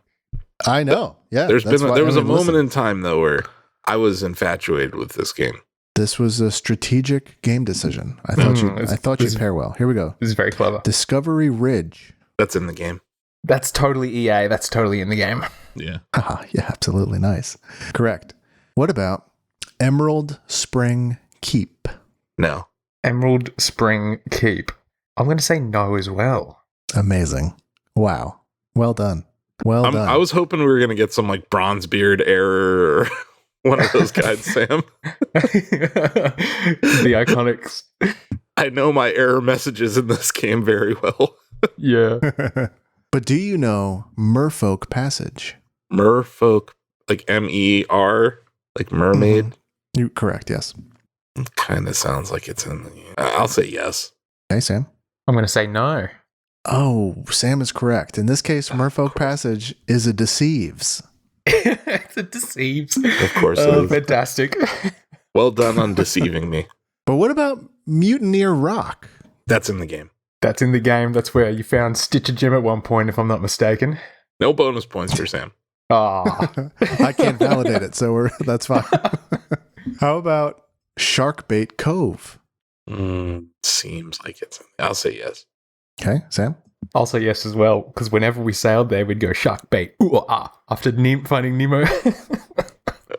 I know. Yeah. There was a moment listen. in time though where I was infatuated with this game. This was a strategic game decision. I thought you'd pair well. Here we go. This is very clever. Discovery Ridge. That's in the game. That's totally EA. That's totally in the game. Yeah. Yeah, absolutely nice. Correct. What about Emerald Spring Keep? No. Emerald Spring Keep. I'm going to say no as well. Amazing. Wow. Well done. Well done. I was hoping we were going to get some like Bronzebeard error or one of those guys, Sam. The iconics. I know my error messages in this game very well. Yeah. But do you know Merfolk Passage? Merfolk, like MER? Like mermaid. You correct, yes. Kind of sounds like it's in the game. I'll say yes. Okay, Sam. I'm going to say no. Oh, Sam is correct. In this case, Merfolk Passage is a Deceives. It's a Deceives. Of course it is. Fantastic. Well done on deceiving me. But what about Mutineer Rock? That's in the game. That's in the game. That's where you found Stitcher Gem at one point, if I'm not mistaken. No bonus points for Sam. Ah, I can't validate it, so that's fine. How about Sharkbait Cove? Seems like it's in I'll say yes. Okay, Sam? I'll say yes as well, because whenever we sailed there, we'd go shark bait. Ooh, after Finding Nemo.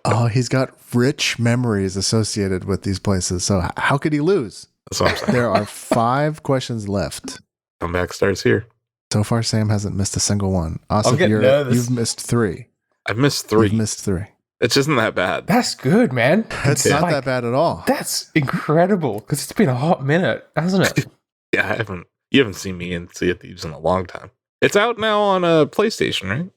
Oh, he's got rich memories associated with these places. So how could he lose? That's what I'm saying. There are 5 questions left. Comeback starts here. So far, Sam hasn't missed a single one. Asif, getting nervous. you've missed 3. I've missed 3. You've missed 3. It isn't that bad. That's good, man. It's not like- that bad at all. That's incredible, because it's been a hot minute, hasn't it? Yeah, you haven't seen me in Sea of Thieves in a long time. It's out now on a PlayStation, right?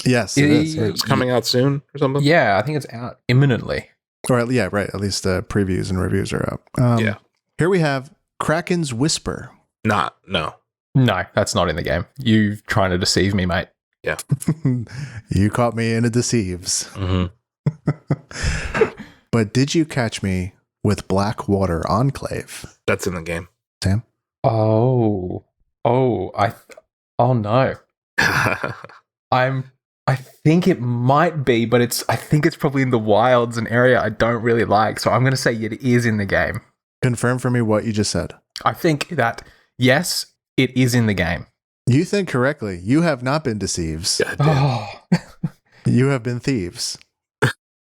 Yes, it is. It's coming out soon or something. Yeah, I think it's out imminently. Yeah, right. At least previews and reviews are up. Yeah. Here we have Kraken's Whisper. No. No, that's not in the game. You trying to deceive me, mate. You caught me in a Deceives. Mm-hmm. But did you catch me with Blackwater Enclave? That's in the game. Sam? Oh no. I think it might be, but I think it's probably in the wilds, an area I don't really like. So I'm going to say it is in the game. Confirm for me what you just said. I think that, yes, it is in the game. You think correctly. You have not been Deceives. God damn. Oh, You have been Thieves.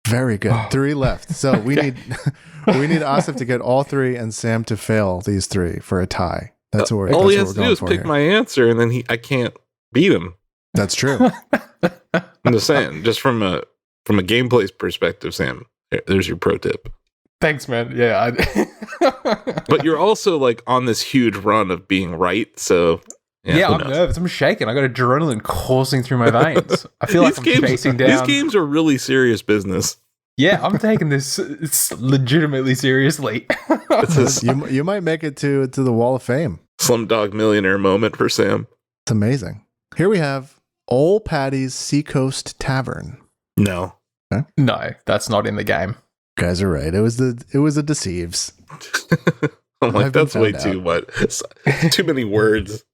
Very good. 3 left. So we need Asif to get all 3 and Sam to fail these 3 for a tie. That's what we're All he that's has what to we're do is going pick for my answer, and then I can't beat him. That's true. I'm just saying, just from a gameplay perspective, Sam. There's your pro tip. thanks, man. Yeah. But you're also like on this huge run of being right, so Yeah, who I'm knows? nervous. I'm shaking. I got adrenaline coursing through my veins. I feel like I'm chasing down. These games are really serious business. Yeah, I'm taking this it's legitimately seriously. It's a You might make it to the Wall of Fame. Slumdog Millionaire moment for Sam. It's amazing. Here we have Old Patty's Seacoast Tavern. No. No, that's not in the game. You guys are right. It was a Deceives. I'm like, I've been that's way found too much. Too many words.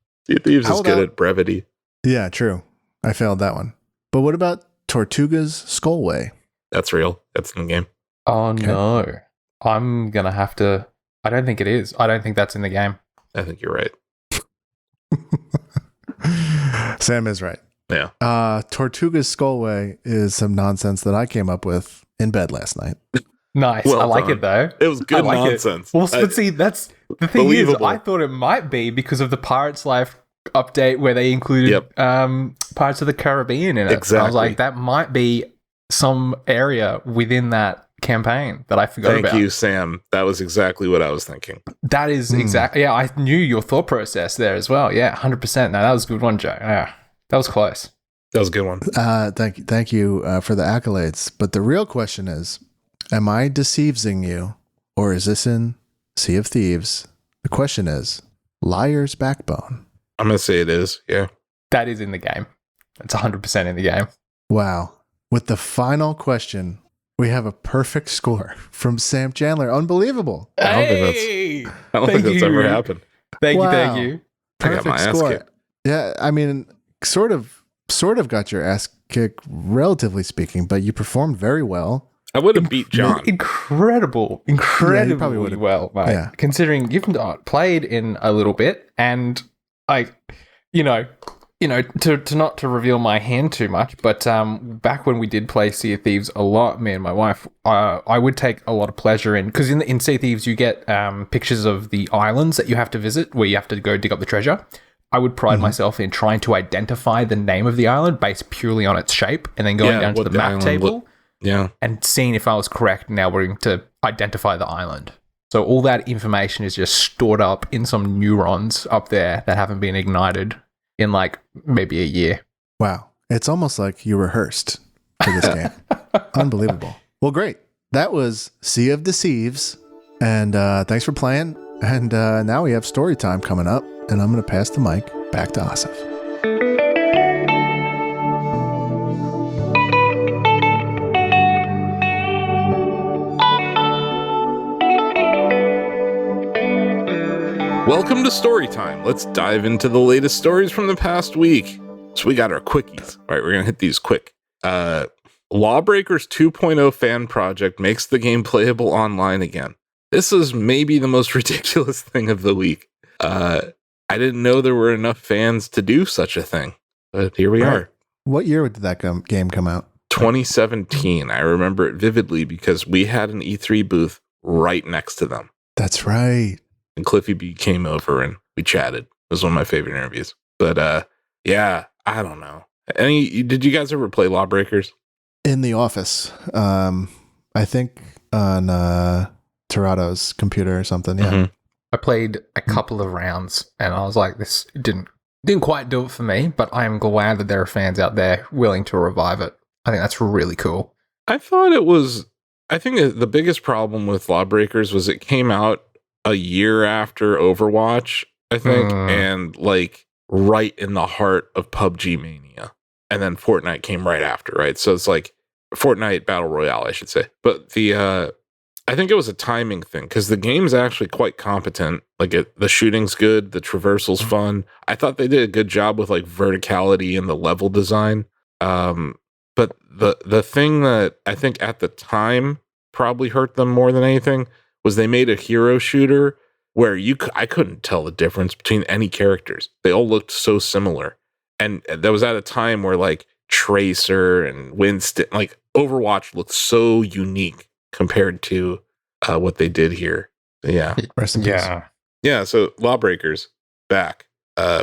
Thieves How is good about- at brevity. Yeah, true. I failed that one. But what about Tortuga's Skullway? That's real. That's in the game. Oh no. I'm gonna have to I don't think it is. I don't think that's in the game. I think you're right. Sam is right. Yeah. Tortuga's Skullway is some nonsense that I came up with in bed last night. Nice. Well I like done. it though. It was good I like nonsense. Well, but see, that's the thing Believable. is, I thought it might be because of the Pirates Life update where they included Pirates of the Caribbean in it. Exactly. I was like, that might be some area within that campaign that I forgot about. Thank you, Sam. That was exactly what I was thinking. That is exactly. Yeah, I knew your thought process there as well. Yeah, 100%. No, that was a good one, Joe. Yeah, that was close. That was a good one. Thank you for the accolades. But the real question is, am I deceiving you, or is this in Sea of Thieves? The question is, Liar's Backbone. I'm going to say it is. Yeah. That is in the game. It's 100% in the game. Wow. With the final question, we have a perfect score from Sam Chandler. Unbelievable. I don't think that's ever happened. Thank Wow. Thank you. I got my ass kicked. Yeah, I mean, sort of got your ass kicked, relatively speaking, but you performed very well. I would have beat John. Incredibly probably would've. well, mate. Yeah. Considering you've not played in a little bit, and to not to reveal my hand too much, but back when we did play Sea of Thieves a lot, me and my wife, I would take a lot of pleasure in, because in Sea of Thieves you get pictures of the islands that you have to visit, where you have to go dig up the treasure. I would pride myself in trying to identify the name of the island based purely on its shape, and then going down to what the map island table Yeah. and seeing if I was correct now we're going to identify the island. So all that information is just stored up in some neurons up there that haven't been ignited in like maybe a year. Wow. It's almost like you rehearsed for this game. Unbelievable. Well, great. That was Sea of Deceives. And thanks for playing. And now we have story time coming up. And I'm going to pass the mic back to Asif. Welcome to Storytime. Let's dive into the latest stories from the past week. So we got our quickies. All right, we're going to hit these quick. Lawbreakers 2.0 fan project makes the game playable online again. This is maybe the most ridiculous thing of the week. I didn't know there were enough fans to do such a thing, but here we are. What year did that game come out? 2017. I remember it vividly because we had an E3 booth right next to them. That's right. And Cliffy B came over and we chatted. It was one of my favorite interviews. But yeah, I don't know. Did you guys ever play Lawbreakers? In the office. I think on Terado's computer or something. Yeah. Mm-hmm. I played a couple of rounds and I was like, this didn't quite do it for me, but I am glad that there are fans out there willing to revive it. I think that's really cool. I think the biggest problem with Lawbreakers was it came out a year after Overwatch, I think, and like right in the heart of PUBG mania. And then Fortnite came right after, right? So it's like Fortnite Battle Royale, I should say. But I think it was a timing thing because the game's actually quite competent. Like the shooting's good, the traversal's fun. I thought they did a good job with like verticality and the level design. But the thing that I think at the time probably hurt them more than anything was they made a hero shooter where I couldn't tell the difference between any characters. They all looked so similar. And that was at a time where like Tracer and Winston, like Overwatch looked so unique compared to what they did here. Yeah. Rest in peace. Yeah. So Lawbreakers back.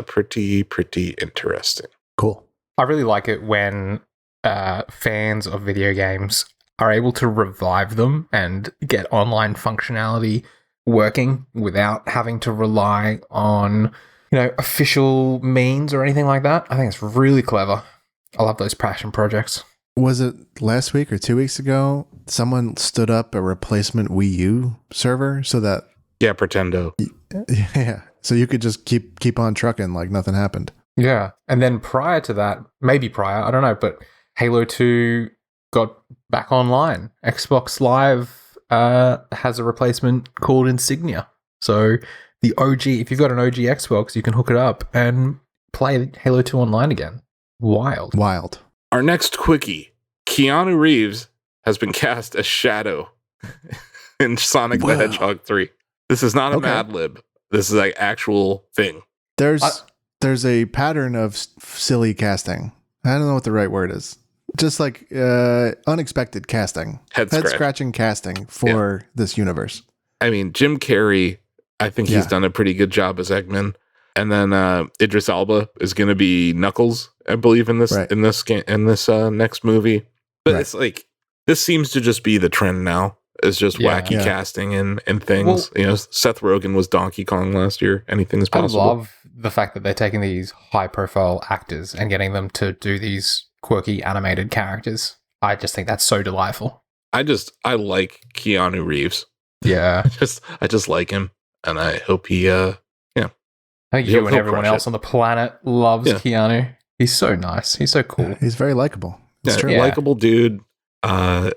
Pretty interesting. Cool. I really like it when fans of video games are able to revive them and get online functionality working without having to rely on, official means or anything like that. I think it's really clever. I love those passion projects. Was it last week or 2 weeks ago? Someone stood up a replacement Wii U server so that... Yeah, Pretendo. Yeah. So you could just keep on trucking like nothing happened. Yeah. And then prior to that, maybe prior, I don't know, but Halo 2 got back online. Xbox Live has a replacement called Insignia. So the OG, if you've got an OG Xbox, you can hook it up and play Halo 2 online again. Wild. Our next quickie, Keanu Reeves has been cast as Shadow in Sonic the Hedgehog 3. This is not a Mad Lib. This is an actual thing. There's a pattern of silly casting. I don't know what the right word is. Just like unexpected casting. Head scratching casting for this universe. I mean, Jim Carrey, I think he's done a pretty good job as Eggman. And then Idris Elba is going to be Knuckles, I believe, in this next movie. But it's like, this seems to just be the trend now. It's just wacky casting and things. Well, Seth Rogen was Donkey Kong last year. Anything's possible. I love the fact that they're taking these high-profile actors and getting them to do these quirky animated characters. I just think that's so delightful. I like Keanu Reeves. Yeah. I just like him, and I hope he I think you and everyone else on the planet loves Keanu. He's so nice. He's so cool. He's very likable. It's true. Likable dude. I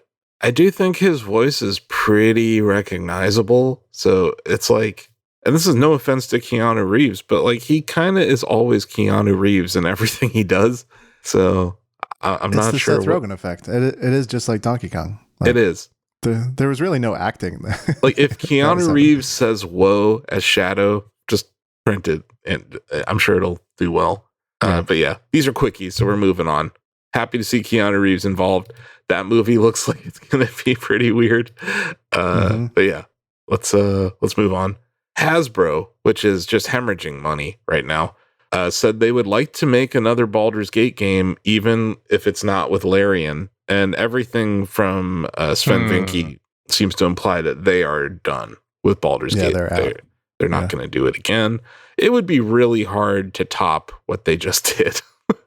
do think his voice is pretty recognizable. So it's like, and this is no offense to Keanu Reeves, but like he kind of is always Keanu Reeves in everything he does. So I'm not sure. It's the Seth Rogen effect. It is just like Donkey Kong. Like, it is. There was really no acting. Like if Keanu Reeves says "whoa" as Shadow, just print it, and I'm sure it'll do well. But yeah, these are quickies, so we're moving on. Happy to see Keanu Reeves involved. That movie looks like it's gonna be pretty weird. But yeah, let's move on. Hasbro, which is just hemorrhaging money right now, said they would like to make another Baldur's Gate game, even if it's not with Larian. And everything from Sven Vincke seems to imply that they are done with Baldur's Gate. They're not going to do it again. It would be really hard to top what they just did.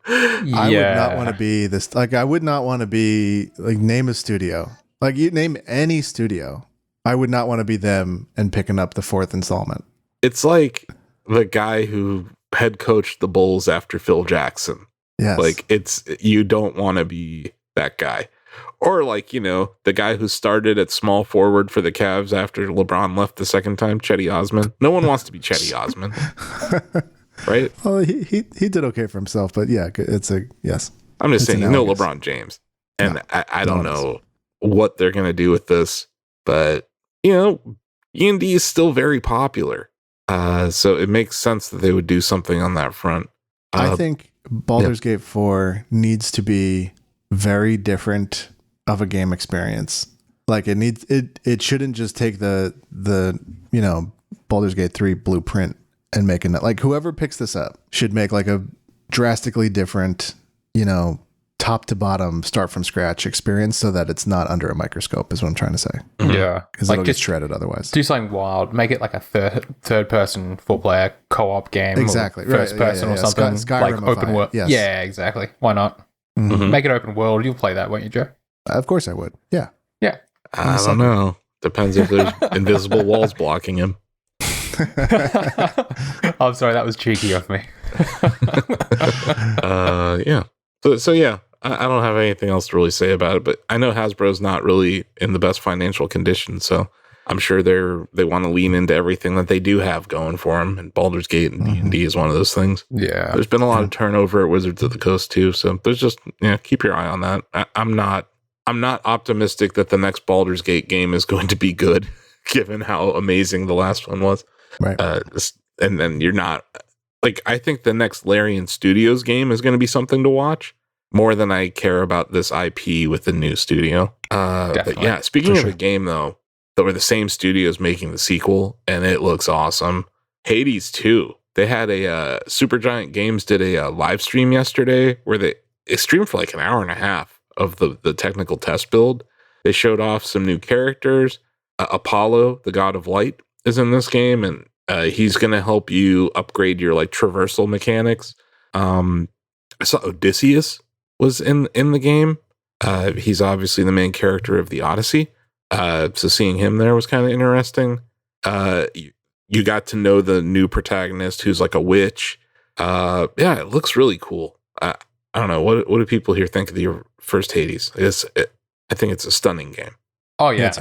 I would not want to be this. Like, I would not want to be like, name a studio Like, you name any studio, I would not want to be them and picking up the fourth installment. It's like the guy who head coached the Bulls after Phil Jackson. Yes. Like, you don't want to be that guy. Or like, the guy who started at small forward for the Cavs after LeBron left the second time, Chetty Osman. No one wants to be Chetty Osman. Right? Well, he did okay for himself, but yeah, it's a yes. I'm just saying, analogous. LeBron James. And No, I don't know what they're going to do with this, but, E&D is still very popular. So it makes sense that they would do something on that front. I think Baldur's Gate 4 needs to be very different of a game experience. Like, it shouldn't just take the Baldur's Gate 3 blueprint and make it, like, whoever picks this up should make like a drastically different, top to bottom, start from scratch experience, so that it's not under a microscope, is what I'm trying to say. Yeah. Because it'll get shredded otherwise. Do something wild. Make it like a third person 4-player co-op game. Exactly. Or first person or something. Skyrim like open world. Yes. Yeah, exactly. Why not? Mm-hmm. Make it open world. You'll play that, won't you, Joe? Of course I would. Yeah. Yeah. I don't know. Depends if there's invisible walls blocking him. I'm sorry, that was cheeky of me. Yeah. So yeah, I don't have anything else to really say about it, but I know Hasbro's not really in the best financial condition, so I'm sure they want to lean into everything that they do have going for them, and Baldur's Gate and D&D is one of those things. Yeah. There's been a lot of turnover at Wizards of the Coast too, so there's just, keep your eye on that. I'm not optimistic that the next Baldur's Gate game is going to be good, given how amazing the last one was. Right. And then you're not, like, I think the next Larian Studios game is going to be something to watch more than I care about this IP with the new studio. But yeah, speaking of a game though, that were the same studios making the sequel, and it looks awesome. Hades 2. They had a Supergiant Games did a live stream yesterday where they streamed for like an hour and a half of the technical test build. They showed off some new characters. Apollo, the god of light, is in this game, and he's going to help you upgrade your like traversal mechanics. I saw Odysseus was in the game. He's obviously the main character of the Odyssey. So seeing him there was kind of interesting. You got to know the new protagonist who's like a witch. Yeah, it looks really cool. I don't know. What do people here think of the first Hades? I think it's a stunning game. Oh, yeah.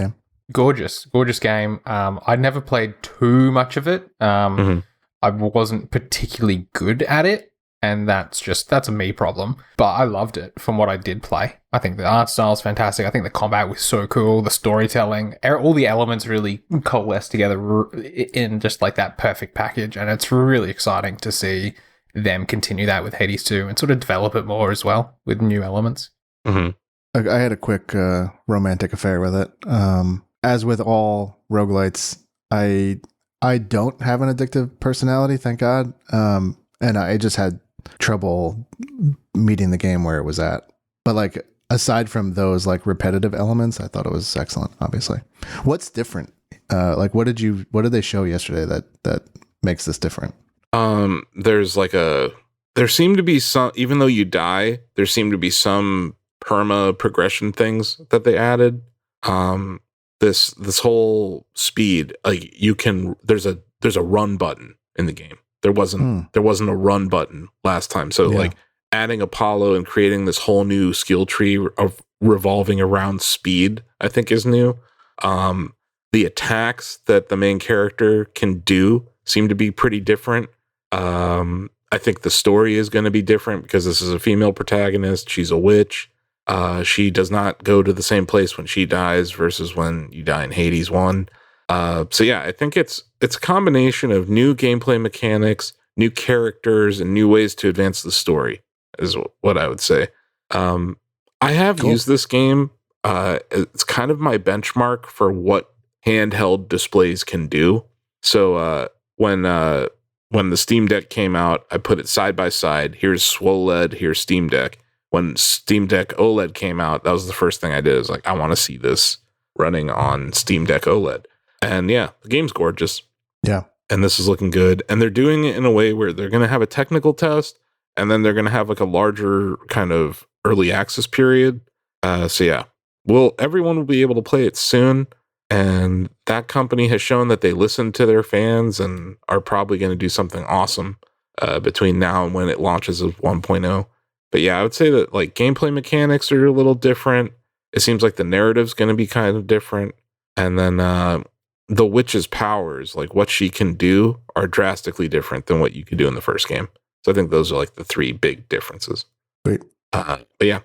Gorgeous game. I'd never played too much of it. I wasn't particularly good at it, and that's a me problem. But I loved it from what I did play. I think the art style is fantastic. I think the combat was so cool. The storytelling, all the elements really coalesce together in just like that perfect package, and it's really exciting to see them continue that with Hades 2 and sort of develop it more as well with new elements. I had a quick romantic affair with it. As with all roguelites, I don't have an addictive personality, thank God. And I just had trouble meeting the game where it was at. But like, aside from those like repetitive elements, I thought it was excellent, obviously. What's different? Like, what did they show yesterday that makes this different? There seemed to be some, even though you die, there seemed to be some perma progression things that they added. This whole speed, like there's a run button in the game. There wasn't a run button last time. So like adding Apollo and creating this whole new skill tree of revolving around speed, I think is new. The attacks that the main character can do seem to be pretty different. I think the story is going to be different because this is a female protagonist. She's a witch. She does not go to the same place when she dies versus when you die in Hades 1. So yeah, I think it's a combination of new gameplay mechanics, new characters, and new ways to advance the story is what I would say. I have used this game. It's kind of my benchmark for what handheld displays can do. So when the Steam Deck came out, I put it side by side. Here's SWOLED, here's Steam Deck. When Steam Deck OLED came out, that was the first thing I did. I was like, I want to see this running on Steam Deck OLED. And yeah, the game's gorgeous. Yeah. And this is looking good. And they're doing it in a way where they're going to have a technical test, and then they're going to have like a larger kind of early access period. So yeah, everyone will be able to play it soon. And that company has shown that they listen to their fans and are probably going to do something awesome between now and when it launches as 1.0. But yeah, I would say that like gameplay mechanics are a little different. It seems like the narrative's going to be kind of different. And then the witch's powers, like what she can do, are drastically different than what you could do in the first game. So I think those are like the three big differences. Great. But yeah,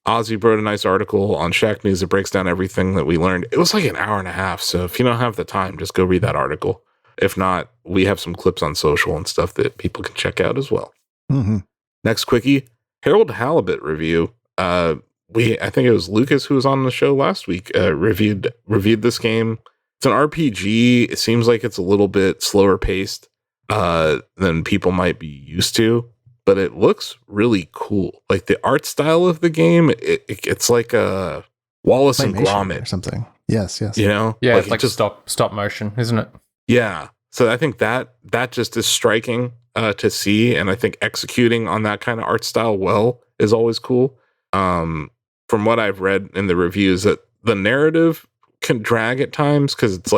Ozzy wrote a nice article on Shack News that breaks down everything that we learned. It was like an hour and a half. So if you don't have the time, just go read that article. If not, we have some clips on social and stuff that people can check out as well. Mm-hmm. Next quickie, Harold Halibut review. I think it was Lucas who was on the show last week, reviewed this game. It's an RPG. It seems like it's a little bit slower paced than people might be used to, but it looks really cool. Like the art style of the game, it's like a Wallace and Gromit or something. Yes. You know? Yeah, it's like just stop motion, isn't it? Yeah. So I think that just is striking to see, and I think executing on that kind of art style well is always cool. From what I've read in the reviews, that the narrative can drag at times because it's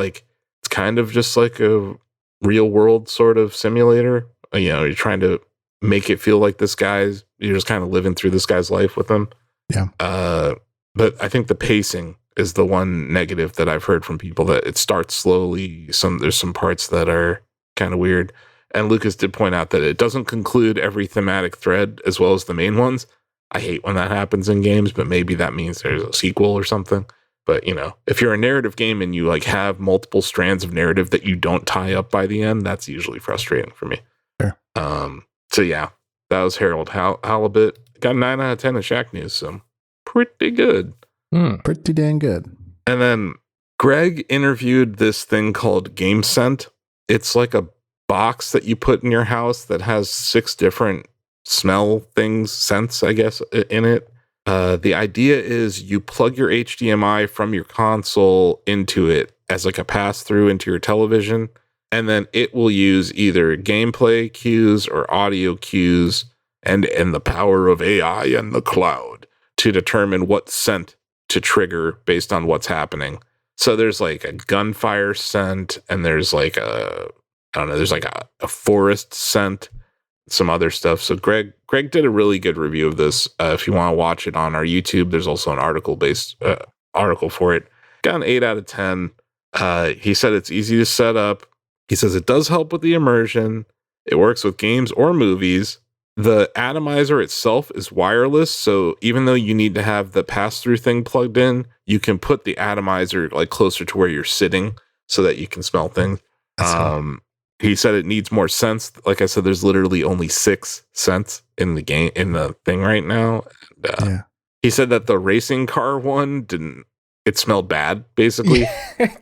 kind of just like a real world sort of simulator. You know, you're trying to make it feel like you're just kind of living through this guy's life with him. Yeah. But I think the pacing is the one negative that I've heard from people, that it starts slowly. There's some parts that are kind of weird. And Lucas did point out that it doesn't conclude every thematic thread as well as the main ones. I hate when that happens in games, but maybe that means there's a sequel or something. But, you know, if you're a narrative game and you like have multiple strands of narrative that you don't tie up by the end, that's usually frustrating for me. Sure. So yeah, that was Harold Halibut. Got a 9 out of 10 in Shack News, so pretty good. Pretty dang good. And then Greg interviewed this thing called Game Scent. It's like a box that you put in your house that has 6 different scents, I guess, in it. The idea is you plug your HDMI from your console into it as like a pass-through into your television, and then it will use either gameplay cues or audio cues and the power of AI and the cloud to determine what scent to trigger based on what's happening. So there's like a gunfire scent, and there's like there's like a forest scent, some other stuff. So Greg did a really good review of this. If you want to watch it on our YouTube, there's also an article for it. Got an 8 out of 10. He said it's easy to set up. He says it does help with the immersion. It works with games or movies. The atomizer itself is wireless, so even though you need to have the pass-through thing plugged in, you can put the atomizer like closer to where you're sitting so that you can smell things. He said it needs more scents. Like I said, there's literally only 6 scents in the game, in the thing right now. And, he said that the racing car one it smelled bad, basically.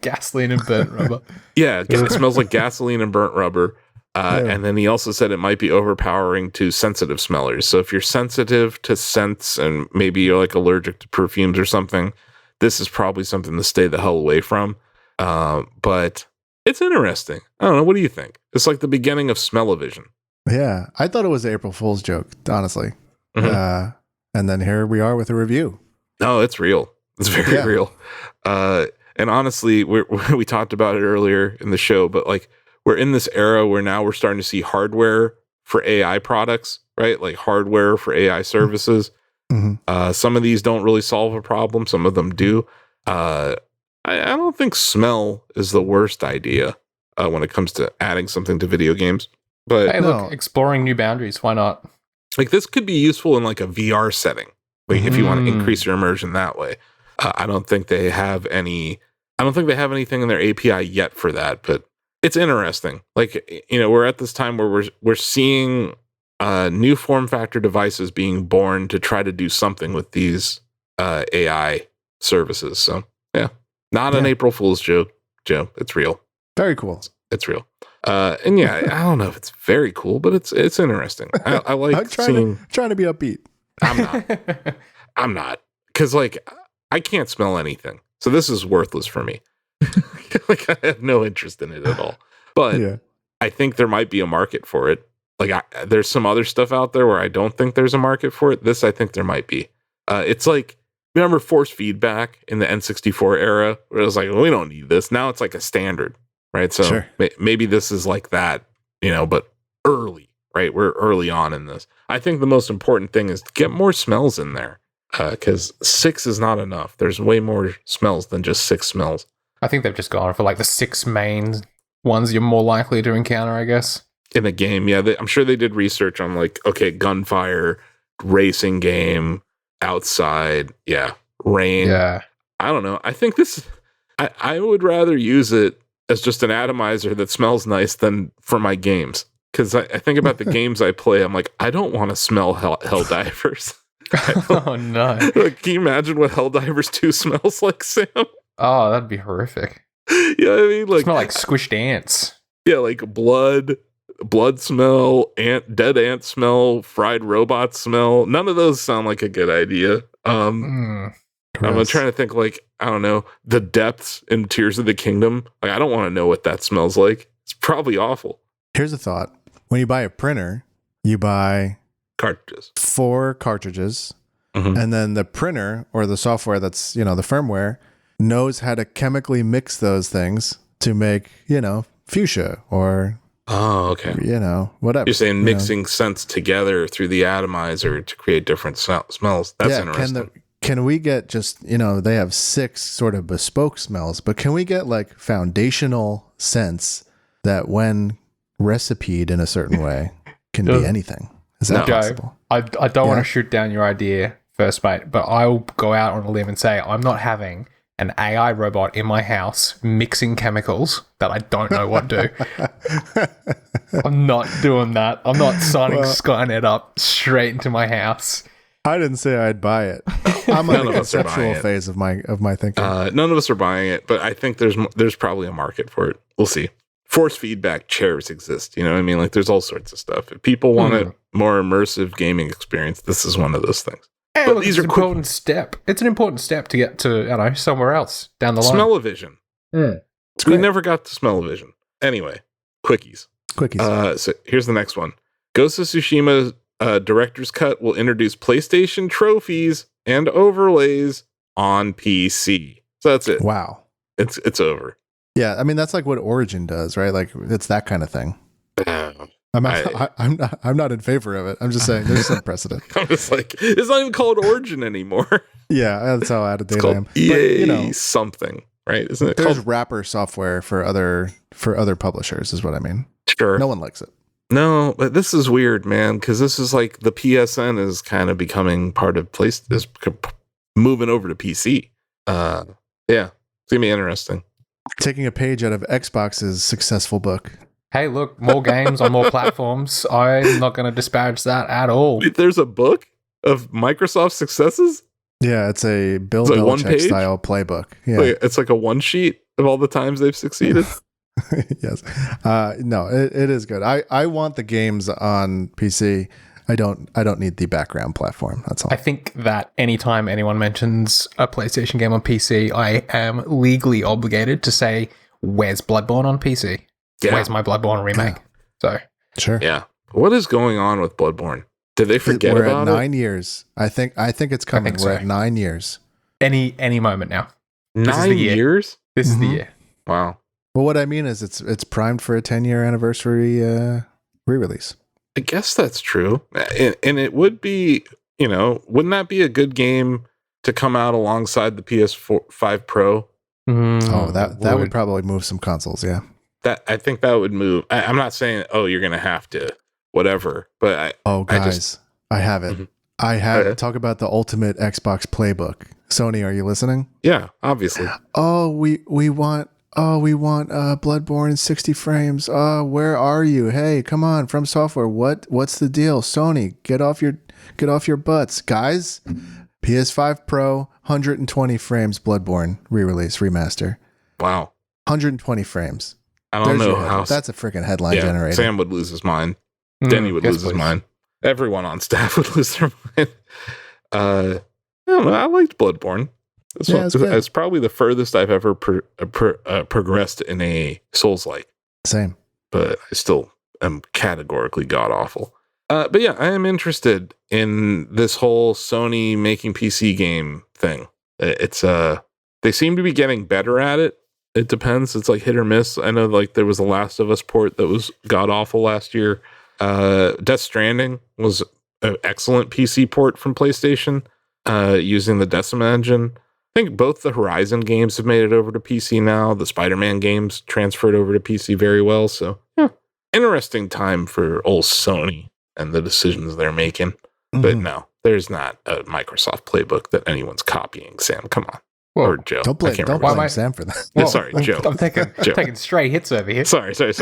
Gasoline and burnt rubber. Yeah, it smells like gasoline and burnt rubber. And then he also said it might be overpowering to sensitive smellers. So if you're sensitive to scents and maybe you're like allergic to perfumes or something, this is probably something to stay the hell away from. But it's interesting. I don't know. What do you think? It's like the beginning of smell-o-vision. Yeah, I thought it was an April Fool's joke, honestly. Mm-hmm. And then here we are with a review. No, it's real. It's very real. And honestly, we talked about it earlier in the show, but like we're in this era where now we're starting to see hardware for AI products, right? Like hardware for AI services. Mm-hmm. Some of these don't really solve a problem. Some of them do. I don't think smell is the worst idea when it comes to adding something to video games. But hey, look, exploring new boundaries. Why not? Like this could be useful in like a VR setting, like if you want to increase your immersion that way. I don't think they have anything in their API yet for that, but it's interesting. Like, you know, we're at this time where we're seeing new form factor devices being born to try to do something with these AI services. So yeah, not an April Fool's joke, Joe. It's real. Very cool. It's real. And yeah, I don't know if it's very cool, but it's interesting. I like I'm trying to be upbeat. I'm not. Because like I can't smell anything. So this is worthless for me. Like I have no interest in it at all. But I think there might be a market for it. Like there's some other stuff out there where I don't think there's a market for it. This I think there might be. It's like remember force feedback in the N64 era, where it was like, well, we don't need this. Now it's like a standard, right? So Sure. maybe this is like that, but early, right? We're early on in this. I think the most important thing is to get more smells in there, because 6 is not enough. There's way more smells than just 6 smells. I think they've just gone for like the 6 main ones you're more likely to encounter, I guess. In the game, yeah. I'm sure they did research on like, okay, gunfire, racing game, outside, rain. Yeah. I don't know. I think I would rather use it as just an atomizer that smells nice than for my games. Because I think about the games I play, I'm like, I don't want to smell Helldivers. Oh, no. Like, can you imagine what Helldivers 2 smells like, Sam? Oh, that'd be horrific. Yeah, I mean, like... Smell like squished ants. Yeah, like blood smell, dead ant smell, fried robot smell. None of those sound like a good idea. I'm trying to think, like, I don't know, the depths in Tears of the Kingdom. Like, I don't want to know what that smells like. It's probably awful. Here's a thought. When you buy a printer, you buy cartridges. 4 cartridges, and then the printer or the software that's, the firmware knows how to chemically mix those things to make, fuchsia or... Oh, okay. Whatever. You're saying mixing scents together through the atomizer to create different smells. That's interesting. Can we get just, they have 6 sort of bespoke smells, but can we get like foundational scents that when recipeed in a certain way can be anything? Is that possible? I don't want to shoot down your idea first, mate, but I'll go out on a limb and say I'm not having an AI robot in my house mixing chemicals that I don't know what do. I'm not doing that. I'm not signing Skynet up straight into my house. I didn't say I'd buy it. I'm in the conceptual phase of my thinking. None of us are buying it, but I think there's probably a market for it. We'll see. Force feedback chairs exist. You know what I mean? Like, there's all sorts of stuff. If people want a more immersive gaming experience, this is one of those things. Hey, but these are important step. It's an important step to get to, somewhere else down the line. Smell-o-vision. We never got to smell-o-vision. Anyway, quickies. So here's the next one. Ghost of Tsushima Director's Cut will introduce PlayStation trophies and overlays on PC. So that's it. Wow. It's over. Yeah, I mean that's like what Origin does, right? Like it's that kind of thing. I'm not in favor of it. I'm just saying there's some precedent. I'm just like, it's not even called Origin anymore. Yeah, that's how out of date I am. EA but, something, right? Isn't it? There's wrapper software for other publishers, is what I mean. Sure. No one likes it. No, but this is weird, man, because this is like the PSN is kind of becoming part of is moving over to PC. Yeah, it's gonna be interesting. Taking a page out of Xbox's successful book. Hey, look, more games on more platforms. I'm not going to disparage that at all. Wait, there's a book of Microsoft successes? Yeah, it's a Bill Belichick style playbook. Yeah, it's like a one sheet of all the times they've succeeded. Yes. No, it is good. I want the games on PC. I don't need the background platform. That's all. I think that anytime anyone mentions a PlayStation game on PC, I am legally obligated to say, "Where's Bloodborne on PC? Yeah. Where's my Bloodborne remake?" So sure. Yeah. What is going on with Bloodborne? Did they forget We're about at 9 years. I think it's coming. We're at 9 years. Any moment now. 9 years? This is the year. Wow. Well, what I mean is it's primed for a 10-year anniversary re-release. I guess that's true. And it would be, wouldn't that be a good game to come out alongside the PS5 Pro? That would probably move some consoles, yeah. I think that would move. I'm not saying, you're going to have to, whatever, but I have it. I have it. Talk about the ultimate Xbox playbook. Sony, are you listening? Yeah, obviously. We want Bloodborne in 60 frames. Where are you? Hey, come on, From Software. What's the deal? Sony, get off your butts, guys. PS5 Pro, 120 frames Bloodborne re-release remaster. Wow. 120 frames. I don't know how that's a freaking headline generator. Sam would lose his mind. Denny would lose his mind. Everyone on staff would lose their mind. I don't know. I liked Bloodborne. It's probably the furthest I've ever progressed in a Souls-like. Same. But I still am categorically god-awful. But yeah, I am interested in this whole Sony making PC game thing. It's they seem to be getting better at it. It depends. It's like hit or miss. I know like there was a Last of Us port that was god awful last year. Death Stranding was an excellent PC port from PlayStation using the Decima engine. I think both the Horizon games have made it over to PC now. The Spider-Man games transferred over to PC very well. So yeah, interesting time for old Sony and the decisions they're making. Mm-hmm. But no, there's not a Microsoft playbook that anyone's copying. Sam, come on. Whoa, or Joe. Don't blame Sam for that. Yeah, sorry, Joe. I'm taking stray hits over here. Sorry, Joe.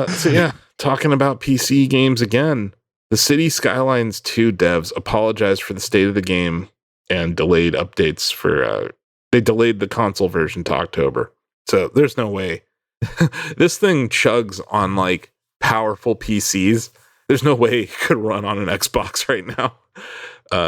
So yeah, talking about PC games again. The City Skylines 2 devs apologized for the state of the game and delayed updates for they delayed the console version to October. So there's no way. This thing chugs on like powerful PCs. There's no way it could run on an Xbox right now.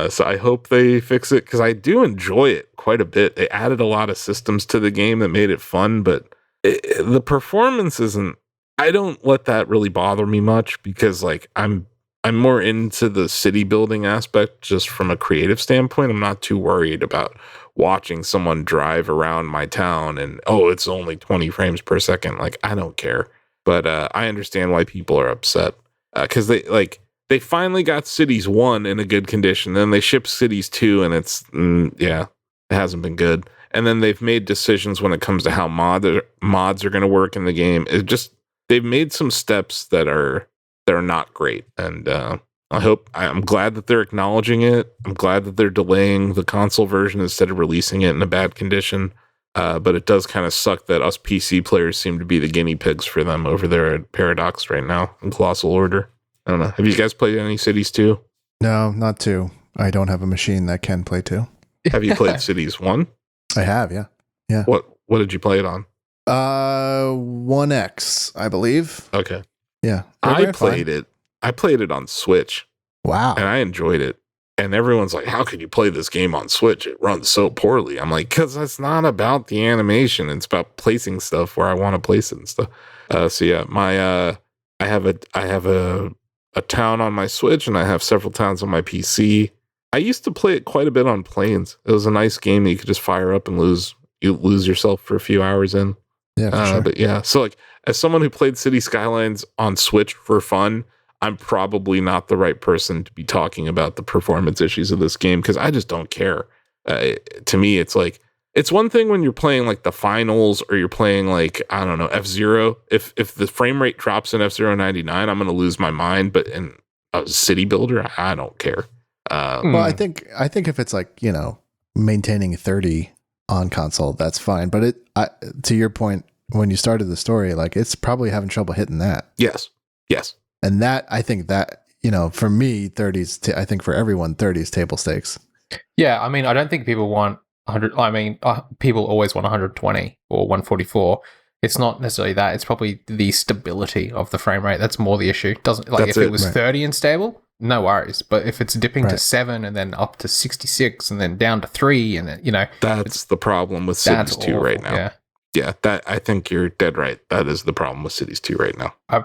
So I hope they fix it because I do enjoy it quite a bit. They added a lot of systems to the game that made it fun, but the performance isn't. I don't let that really bother me much because like I'm more into the city building aspect just from a creative standpoint. I'm not too worried about watching someone drive around my town and it's only 20 frames per second. Like I don't care, but I understand why people are upset because they finally got Cities 1 in a good condition. Then they shipped Cities 2 and it hasn't been good. And then they've made decisions when it comes to how mods are going to work in the game. They've made some steps that are not great. And I'm glad that they're acknowledging it. I'm glad that they're delaying the console version instead of releasing it in a bad condition. But it does kind of suck that us PC players seem to be the guinea pigs for them over there at Paradox right now in Colossal Order. I don't know. Have you guys played any Cities 2? No, not 2. I don't have a machine that can play 2. Have you played Cities 1? I have, yeah. Yeah. What did you play it on? 1X, I believe. Okay. Yeah. I played it on Switch. Wow. And I enjoyed it. And everyone's like, how can you play this game on Switch? It runs so poorly. I'm like, because it's not about the animation. It's about placing stuff where I want to place it and stuff. So yeah, I have a town on my Switch and I have several towns on my PC. I used to play it quite a bit on planes. It was a nice game that you could just fire up and lose yourself for a few hours in. Yeah, for sure. But yeah, so like as someone who played City Skylines on Switch for fun, I'm probably not the right person to be talking about the performance issues of this game because I just don't care. To me, it's like, it's one thing when you're playing like the finals or you're playing like, I don't know, F-Zero. If the frame rate drops in F-Zero 99, I'm going to lose my mind. But in a city builder, I don't care. Well, I think if it's like, maintaining 30 on console, that's fine. But to your point, when you started the story, like it's probably having trouble hitting that. Yes. And that, I think that, for me, 30s, I think for everyone, 30 is table stakes. Yeah, I mean, I don't think people want 100. I mean, people always want 120 or 144. It's not necessarily that. It's probably the stability of the frame rate. That's more the issue. If it was 30 and stable, no worries. But if it's dipping to 7 and then up to 66 and then down to 3 and then, that's the problem with Cities 2 right now. Yeah, that I think you're dead right. That is the problem with Cities 2 right now. I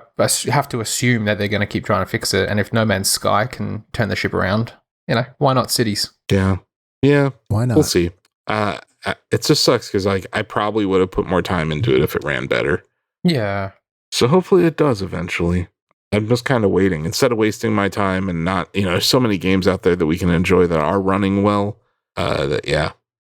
have to assume that they're going to keep trying to fix it. And if No Man's Sky can turn the ship around, why not Cities? Yeah. Why not? We'll see. It just sucks because I probably would have put more time into it if it ran better. Yeah. So hopefully it does eventually. I'm just kind of waiting instead of wasting my time and not, there's so many games out there that we can enjoy that are running well.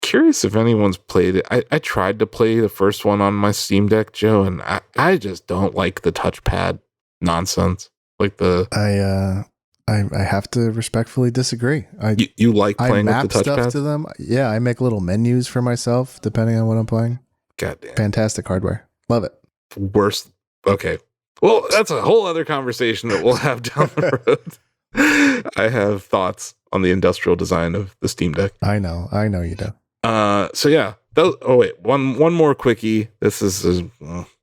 Curious if anyone's played it. I tried to play the first one on my Steam Deck, Joe, and I just don't like the touchpad nonsense. Like I have to respectfully disagree. You like playing with the touchpad? Stuff to them. Yeah, I make little menus for myself depending on what I'm playing. Goddamn. Fantastic hardware. Love it. Worst. Okay. Well, that's a whole other conversation that we'll have down the road. I have thoughts on the industrial design of the Steam Deck. I know you do. So yeah. One more quickie. This is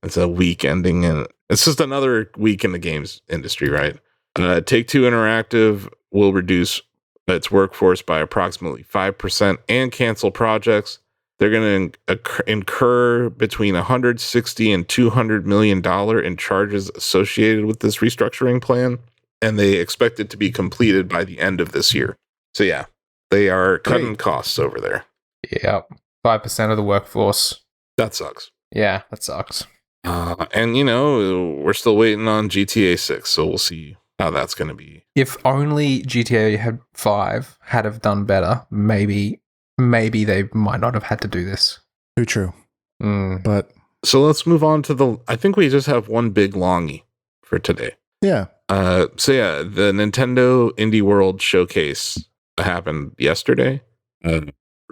it's a week ending, and it's just another week in the games industry, right? Take-Two Interactive will reduce its workforce by approximately 5% and cancel projects. they're going to incur between $160 and $200 million in charges associated with this restructuring plan, and they expect it to be completed by the end of this year. So yeah, they are cutting costs over there. Yep. 5% of the workforce. That sucks. Yeah, that sucks. And we're still waiting on GTA 6, so we'll see how that's going to be. If only GTA 5 had have done better, maybe they might not have had to do this. Too true. But so let's move on to I think we just have one big longie for today. Yeah. So yeah, the Nintendo Indie World Showcase happened yesterday, or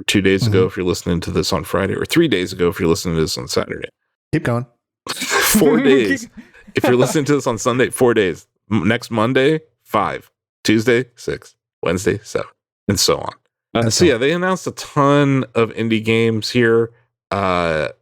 2 days ago if you're listening to this on Friday, or 3 days ago if you're listening to this on Saturday. Keep going. 4 days. If you're listening to this on Sunday, 4 days. Next Monday, 5. Tuesday, 6. Wednesday, 7. And so on. So yeah, they announced a ton of indie games here. The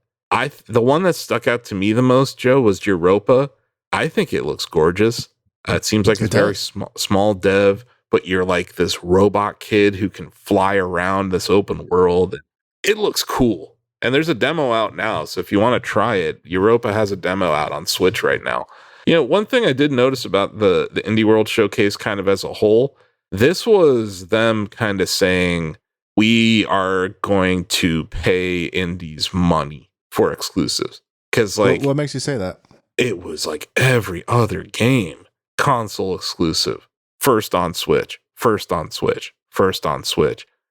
one that stuck out to me the most, Joe, was Europa. I think it looks gorgeous. It seems like it's very small dev, but you're like this robot kid who can fly around this open world. It looks cool. And there's a demo out now, so if you want to try it, Europa has a demo out on Switch right now. One thing I did notice about the Indie World Showcase kind of as a whole, this was them kind of saying, we are going to pay indies money for exclusives. Because what makes you say that? It was like every other game, console exclusive, first on Switch.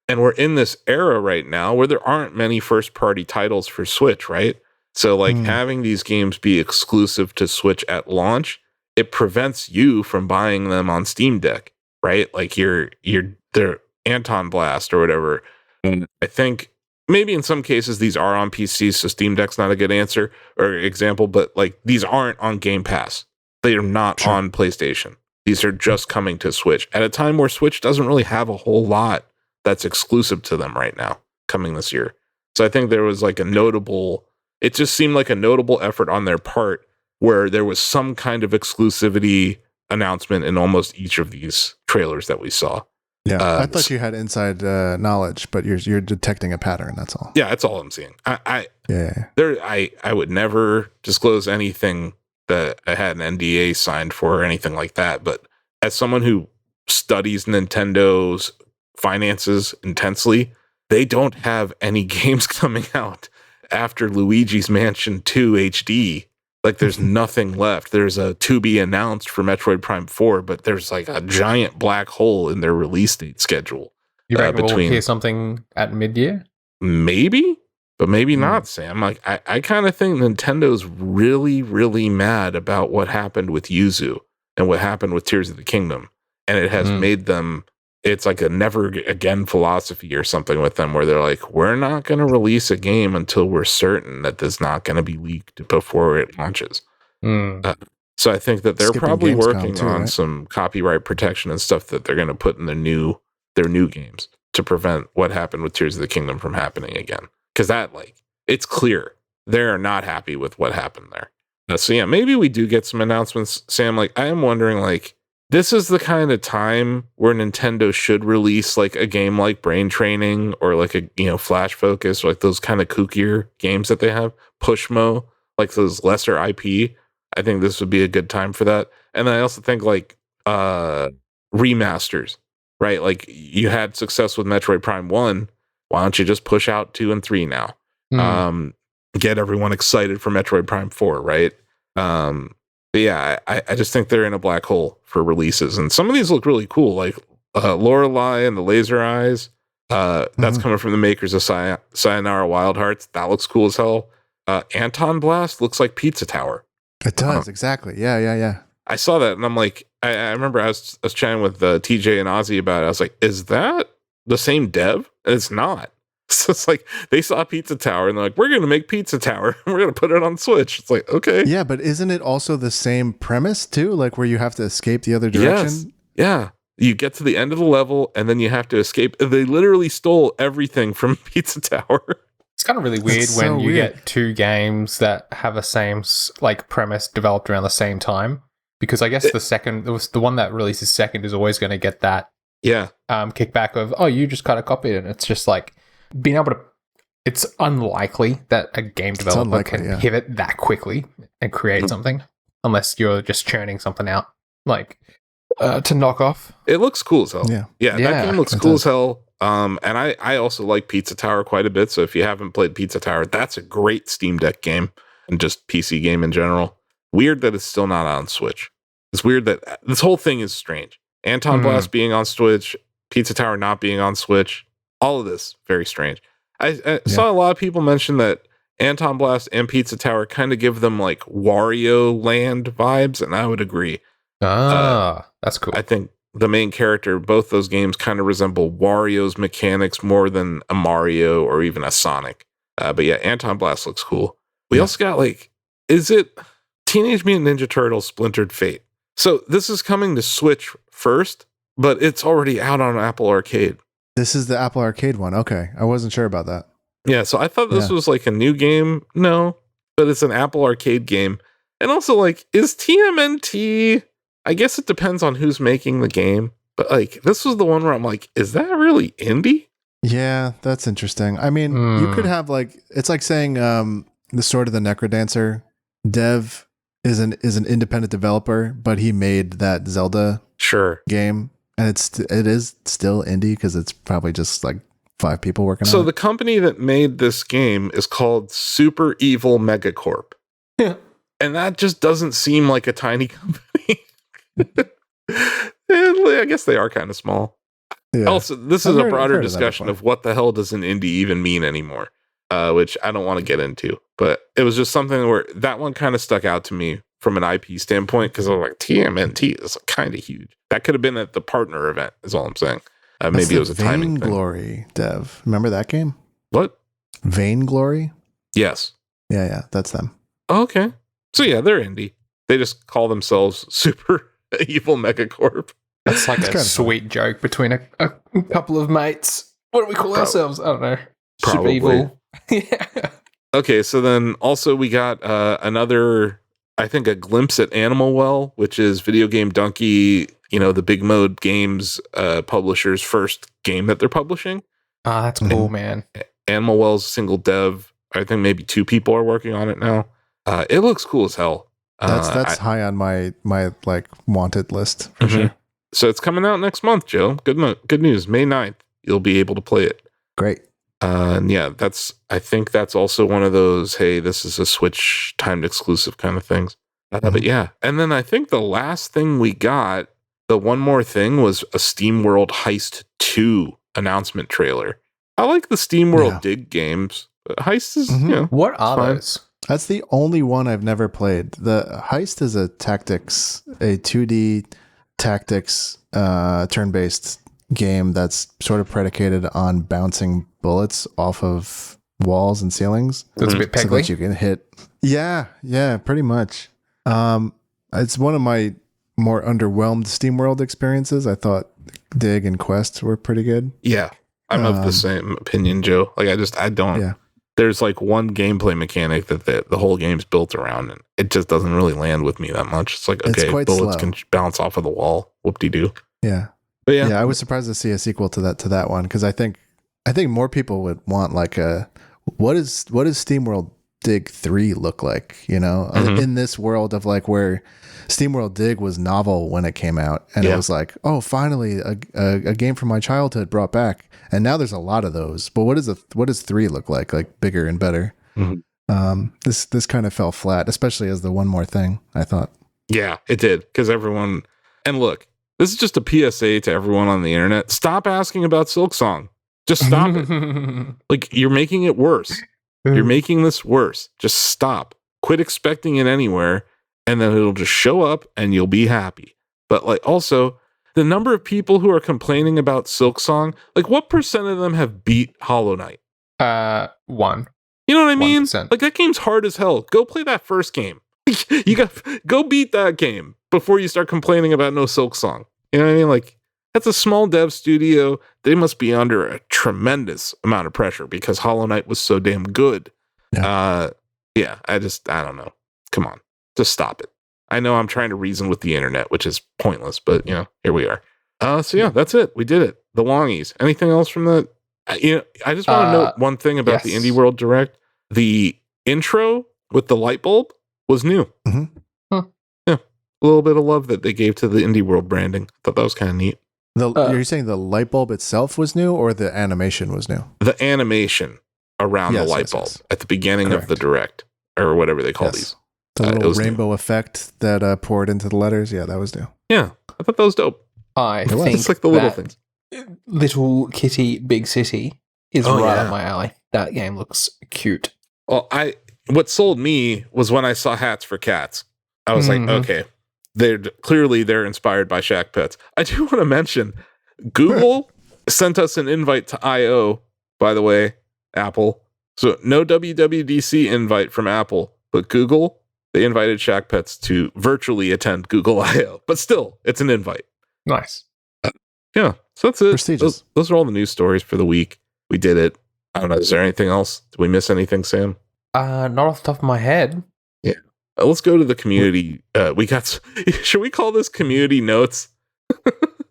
And we're in this era right now where there aren't many first-party titles for Switch, right? So having these games be exclusive to Switch at launch, it prevents you from buying them on Steam Deck, right? Like they're Anton Blast or whatever. And I think maybe in some cases these are on PCs, so Steam Deck's not a good answer or example, but these aren't on Game Pass. They are not on PlayStation. These are just coming to Switch at a time where Switch doesn't really have a whole lot that's exclusive to them right now, coming this year. So I think there was it just seemed like a notable effort on their part where there was some kind of exclusivity announcement in almost each of these trailers that we saw. Yeah, I thought you had inside knowledge, but you're detecting a pattern, that's all. Yeah, that's all I'm seeing. I would never disclose anything that I had an NDA signed for or anything like that, but as someone who studies Nintendo's finances intensely, they don't have any games coming out after Luigi's Mansion 2 HD. There's nothing left. There's a to be announced for Metroid Prime 4, but there's a giant black hole in their release date schedule. You reckon we'll hear something at mid-year? Maybe, but maybe not, Sam. I kind of think Nintendo's really, really mad about what happened with Yuzu and what happened with Tears of the Kingdom. And it has made them, it's like a never again philosophy or something with them where they're like, we're not going to release a game until we're certain that there's not going to be leaked before it launches. So I think that they're probably working on some copyright protection and stuff that they're going to put in their new games to prevent what happened with Tears of the Kingdom from happening again. Because that, it's clear they're not happy with what happened there. So yeah, maybe we do get some announcements, Sam. I am wondering, this is the kind of time where Nintendo should release a game like Brain Training or a Flash Focus, or those kind of kookier games that they have, Pushmo, those lesser IP. I think this would be a good time for that. And I also think remasters, right? You had success with Metroid Prime 1. Why don't you just push out 2 and 3 now? Get everyone excited for Metroid Prime 4, right? But yeah, I just think they're in a black hole for releases. And some of these look really cool, Lorelei and the Laser Eyes. That's coming from the makers of Sayonara Wild Hearts. That looks cool as hell. Anton Blast looks like Pizza Tower. It does, exactly. Yeah. I saw that and I'm I remember I was chatting with TJ and Ozzy about it. I was like, is that the same dev? And it's not. So it's they saw Pizza Tower and they're we're going to make Pizza Tower and we're going to put it on Switch. It's okay. Yeah, but isn't it also the same premise too? Where you have to escape the other direction? Yes. Yeah. You get to the end of the level and then you have to escape. They literally stole everything from Pizza Tower. It's kind of really weird when you get two games that have the same premise developed around the same time. Because I guess the one that releases second is always going to get that kickback of, you just kind of copied it. And it's just being able to it's unlikely that a game developer can pivot that quickly and create something, unless you're just churning something out to knock off. It looks cool as hell. Yeah, that game looks cool as hell. And I also like Pizza Tower quite a bit. So if you haven't played Pizza Tower, that's a great Steam Deck game and just PC game in general. Weird that it's still not on Switch. It's weird that this whole thing is strange. Anton Blast being on Switch, Pizza Tower not being on Switch, all of this very strange. I saw a lot of people mention that Anton Blast and Pizza Tower kind of give them like Wario Land vibes, and I would agree. That's cool. I think the main character, both those games kind of resemble Wario's mechanics more than a Mario or even a Sonic. But yeah, Anton Blast looks cool. We also got is it Teenage Mutant Ninja Turtles Splintered Fate? So this is coming to Switch first, but it's already out on Apple Arcade. This is the Apple Arcade one. Okay. I wasn't sure about that. Yeah, so I thought this was like a new game. No, but it's an Apple Arcade game. And also, is TMNT... I guess it depends on who's making the game. But, this was the one where I'm like, is that really indie? Yeah, that's interesting. I mean, you could have, it's like saying the Sword of the Necrodancer dev is an independent developer, but he made that Zelda game. And it is still indie because it's probably just 5 people working on it. So the company that made this game is called Super Evil Megacorp. Yeah. And that just doesn't seem like a tiny company. I guess they are kind of small. Yeah. Also, this is a broader discussion of what the hell does an indie even mean anymore, which I don't want to get into. But it was just something where that one kind of stuck out to me from an IP standpoint because I was like, TMNT is kind of huge. That could have been at the partner event, is all I'm saying. Maybe it was a timing thing. Vainglory dev. Remember that game? What? Vainglory? Yes. Yeah, that's them. Oh, okay. So yeah, they're indie. They just call themselves Super Evil Megacorp. That's like a sweet joke between a couple of mates. What do we call ourselves? I don't know. Probably. Super Evil. Yeah. Okay, so then also we got another, I think, a glimpse at Animal Well, which is Video Game Donkey, the Big Mode Games publisher's first game that they're publishing. Ah, that's cool, man. Animal Well's single dev. I think maybe 2 people are working on it now. It looks cool as hell. That's high on my wanted list for sure. So it's coming out next month, Joe. Good news. May 9th, you'll be able to play it. Great. And yeah, I think that's also one of those, hey, this is a Switch timed exclusive kind of things. But yeah, and then I think the last thing we got, the one more thing, was a SteamWorld Heist 2 announcement trailer. I like the SteamWorld Dig games. Heist is, what are those? That's the only one I've never played. The Heist is a 2D tactics turn-based game that's sort of predicated on bouncing bullets off of walls and ceilings. That's a bit peggly. So that you can hit. Yeah, pretty much. It's one of my more underwhelmed SteamWorld experiences. I thought Dig and Quest were pretty good. Yeah, I'm of the same opinion, Joe. I don't. Yeah. There's one gameplay mechanic that the whole game's built around, and it just doesn't really land with me that much. It's okay, bullets can bounce off of the wall. Whoop-de-doo. Yeah. But yeah, I was surprised to see a sequel to that one because I think more people would want what does SteamWorld Dig 3 look like? In this world of where SteamWorld Dig was novel when it came out, and it was finally a game from my childhood brought back. And now there's a lot of those. But what does 3 look like? Bigger and better. Mm-hmm. This kind of fell flat, especially as the one more thing, I thought. Yeah, it did. Because everyone, and look, this is just a PSA to everyone on the internet. Stop asking about Silksong. Just stop it. You're making it worse. You're making this worse. Just stop. Quit expecting it anywhere, and then it'll just show up and you'll be happy. But also, the number of people who are complaining about Silksong, what percent of them have beat Hollow Knight? 1. You know what I mean? 1%. That game's hard as hell. Go play that first game. Go beat that game before you start complaining about no Silksong. You know what I mean? That's a small dev studio. They must be under a tremendous amount of pressure because Hollow Knight was so damn good. Yeah. I don't know. Come on. Just stop it. I know I'm trying to reason with the internet, which is pointless, but here we are. So yeah, that's it. We did it. The Longies. Anything else from that I just want to note one thing about the Indie World Direct. The intro with the light bulb was new. Mm-hmm. Yeah, a little bit of love that they gave to the Indie World branding. Thought that was kind of neat. You're saying the light bulb itself was new, or the animation was new? The animation around the light bulb at the beginning of the Direct, or whatever they call these. The little rainbow effect that poured into the letters. Yeah, that was new. Yeah, I thought that was dope. I think it's like the little things. Little Kitty Big City is up my alley. That game looks cute. Well, what sold me was when I saw hats for cats. I was like, okay, they're inspired by Shack Pets. I do want to mention Google sent us an invite to I/O, by the way, Apple. So no WWDC invite from Apple, but Google, they invited Shack Pets to virtually attend Google I/O. But still, it's an invite. Nice. Yeah, so that's it. Prestigious. Those are all the news stories for the week. We did it. I don't know. Is there anything else? Did we miss anything, Sam? Not off the top of my head. Yeah. Let's go to the community. Should we call this community notes?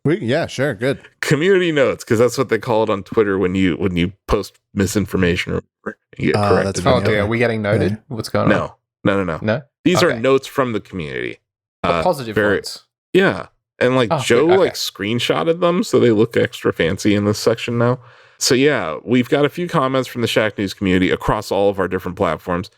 Yeah, sure. Good. Community notes, because that's what they call it on Twitter when you post misinformation or you get corrected. Are we getting noted? Yeah. What's going on? No. These are notes from the community. Positive ones. Yeah. And Joe screenshotted them, so they look extra fancy in this section now. So yeah, we've got a few comments from the Shack News community across all of our different platforms,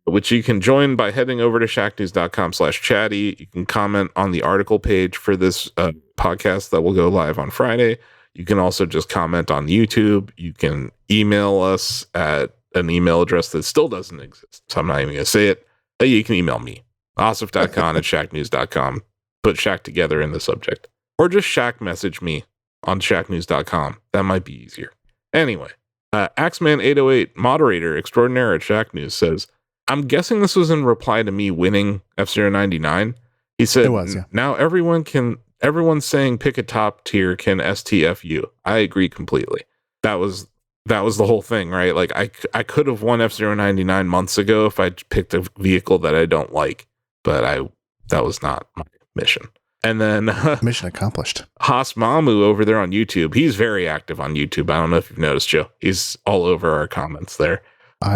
which you can join by heading over to shacknews.com/chatty. You can comment on the article page for this podcast that will go live on Friday. You can also just comment on YouTube. You can email us at an email address that still doesn't exist, so I'm not even going to say it. You can email me, asif.khan at shacknews.com. Put Shack together in the subject. Or just Shack message me on shacknews.com. That might be easier. Anyway, Axeman808, moderator extraordinaire at Shack News, says, I'm guessing this was in reply to me winning F-099. He said, now everyone's saying pick a top tier can STFU. I agree completely. That was the whole thing, right? I could have won F-099 months ago if I picked a vehicle that I don't like, but that was not my mission. And then mission accomplished. Haas Mamu over there on YouTube. He's very active on YouTube. I don't know if you've noticed, Joe. He's all over our comments there.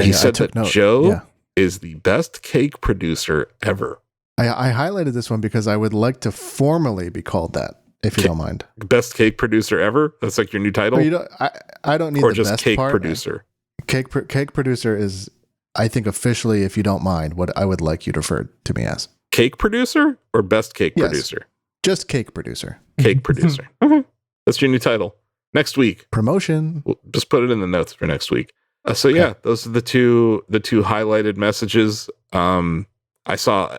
He said that Joe is the best cake producer ever. I highlighted this one because I would like to formally be called that, if you don't mind. Best cake producer ever? That's like your new title? I don't need or the just best cake part. Producer. Cake producer is, I think, officially, if you don't mind, what I would like you to refer to me as. Cake producer or best cake producer? Just cake producer. Cake producer. Okay. That's your new title. Next week. Promotion. We'll just put it in the notes for next week. Yeah, those are the two highlighted messages. I saw,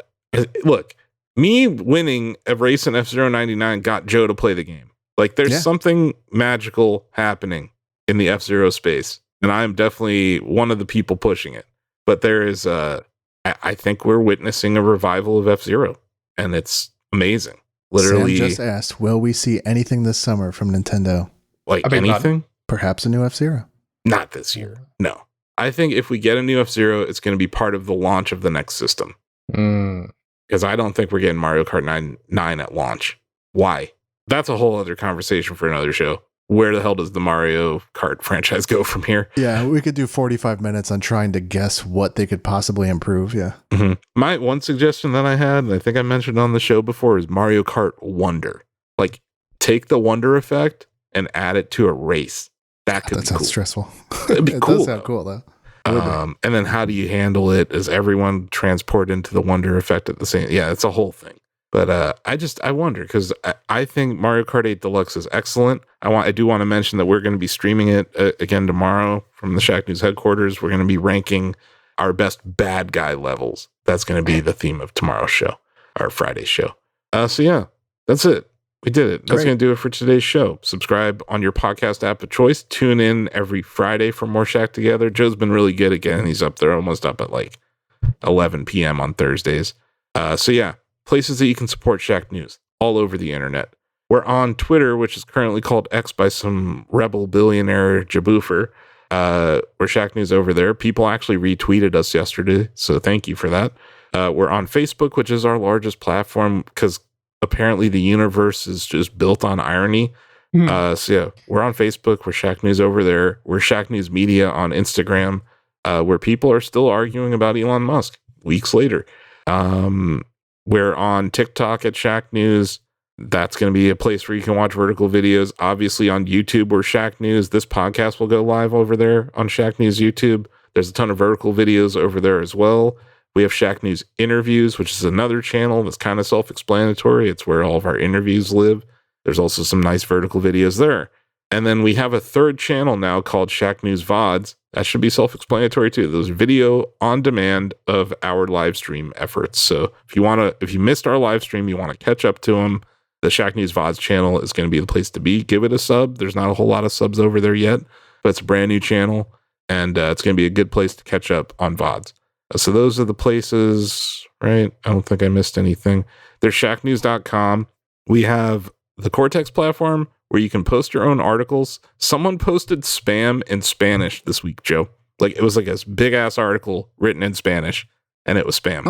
look, me winning a race in F-099 got Joe to play the game. There's something magical happening in the F-Zero space, and I'm definitely one of the people pushing it. But there is I think we're witnessing a revival of F-Zero, and it's amazing. Literally, Sam just asked, will we see anything this summer from Nintendo? Anything? Perhaps a new F-Zero. Not this year. No. I think if we get a new F-Zero, it's going to be part of the launch of the next system. Because I don't think we're getting Mario Kart 9 at launch. Why? That's a whole other conversation for another show. Where the hell does the Mario Kart franchise go from here? Yeah, we could do 45 minutes on trying to guess what they could possibly improve. Yeah. Mm-hmm. My one suggestion that I had, and I think I mentioned on the show before, is Mario Kart Wonder. Take the Wonder effect and add it to a race. That sounds cool. Stressful. It'd be cool. Does sound cool though. And then how do you handle it? Is everyone transport into the Wonder effect at the same? Yeah, it's a whole thing. But I wonder, because I think Mario Kart 8 Deluxe is excellent. I do want to mention that we're going to be streaming it again tomorrow from the Shack News headquarters. We're going to be ranking our best bad guy levels. That's going to be the theme of tomorrow's show, our Friday show. So yeah, that's it. We did it. That's going to do it for today's show. Subscribe on your podcast app of choice. Tune in every Friday for more Shack Together. Joe's been really good again. He's up there, almost up at 11 p.m. on Thursdays. So yeah. Places that you can support Shack News all over the internet. We're on Twitter, which is currently called X by some rebel billionaire jaboofer. We're Shack News over there. People actually retweeted us yesterday, so thank you for that. We're on Facebook, which is our largest platform, because apparently the universe is just built on irony. So yeah, we're on Facebook. We're Shack News over there. We're Shack News Media on Instagram, where people are still arguing about Elon Musk weeks later. We're on TikTok at Shack News. That's going to be a place where you can watch vertical videos. Obviously on YouTube, we're Shack News. This podcast will go live over there on Shack News YouTube. There's a ton of vertical videos over there as well. We have Shack News Interviews, which is another channel that's kind of self-explanatory. It's where all of our interviews live. There's also some nice vertical videos there. And then we have a third channel now called Shack News VODs. That should be self-explanatory too. Those video on demand of our live stream efforts. So if you missed our live stream, you want to catch up to them, the Shack News VODs channel is going to be the place to be. Give it a sub. There's not a whole lot of subs over there yet, but it's a brand new channel, and it's going to be a good place to catch up on VODs. So those are the places, right? I don't think I missed anything. There's shacknews.com. We have the Cortex platform where you can post your own articles. Someone posted spam in Spanish this week, Joe. Like it was like a big ass article written in Spanish, and it was spam.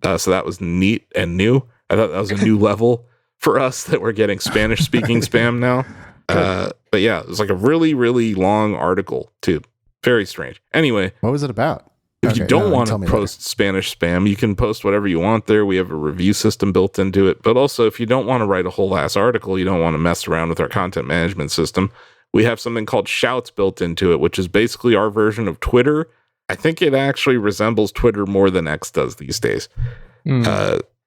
Huh. So that was neat and new. I thought that was a new level for us that we're getting Spanish speaking spam now. But yeah, it was like a really, really long article too. Very strange. Anyway, what was it about? If you don't want to post Spanish spam, you can post whatever you want there. We have a review system built into it. But also, if you don't want to write a whole ass article, you don't want to mess around with our content management system, we have something called Shouts built into it, which is basically our version of Twitter. I think it actually resembles Twitter more than X does these days.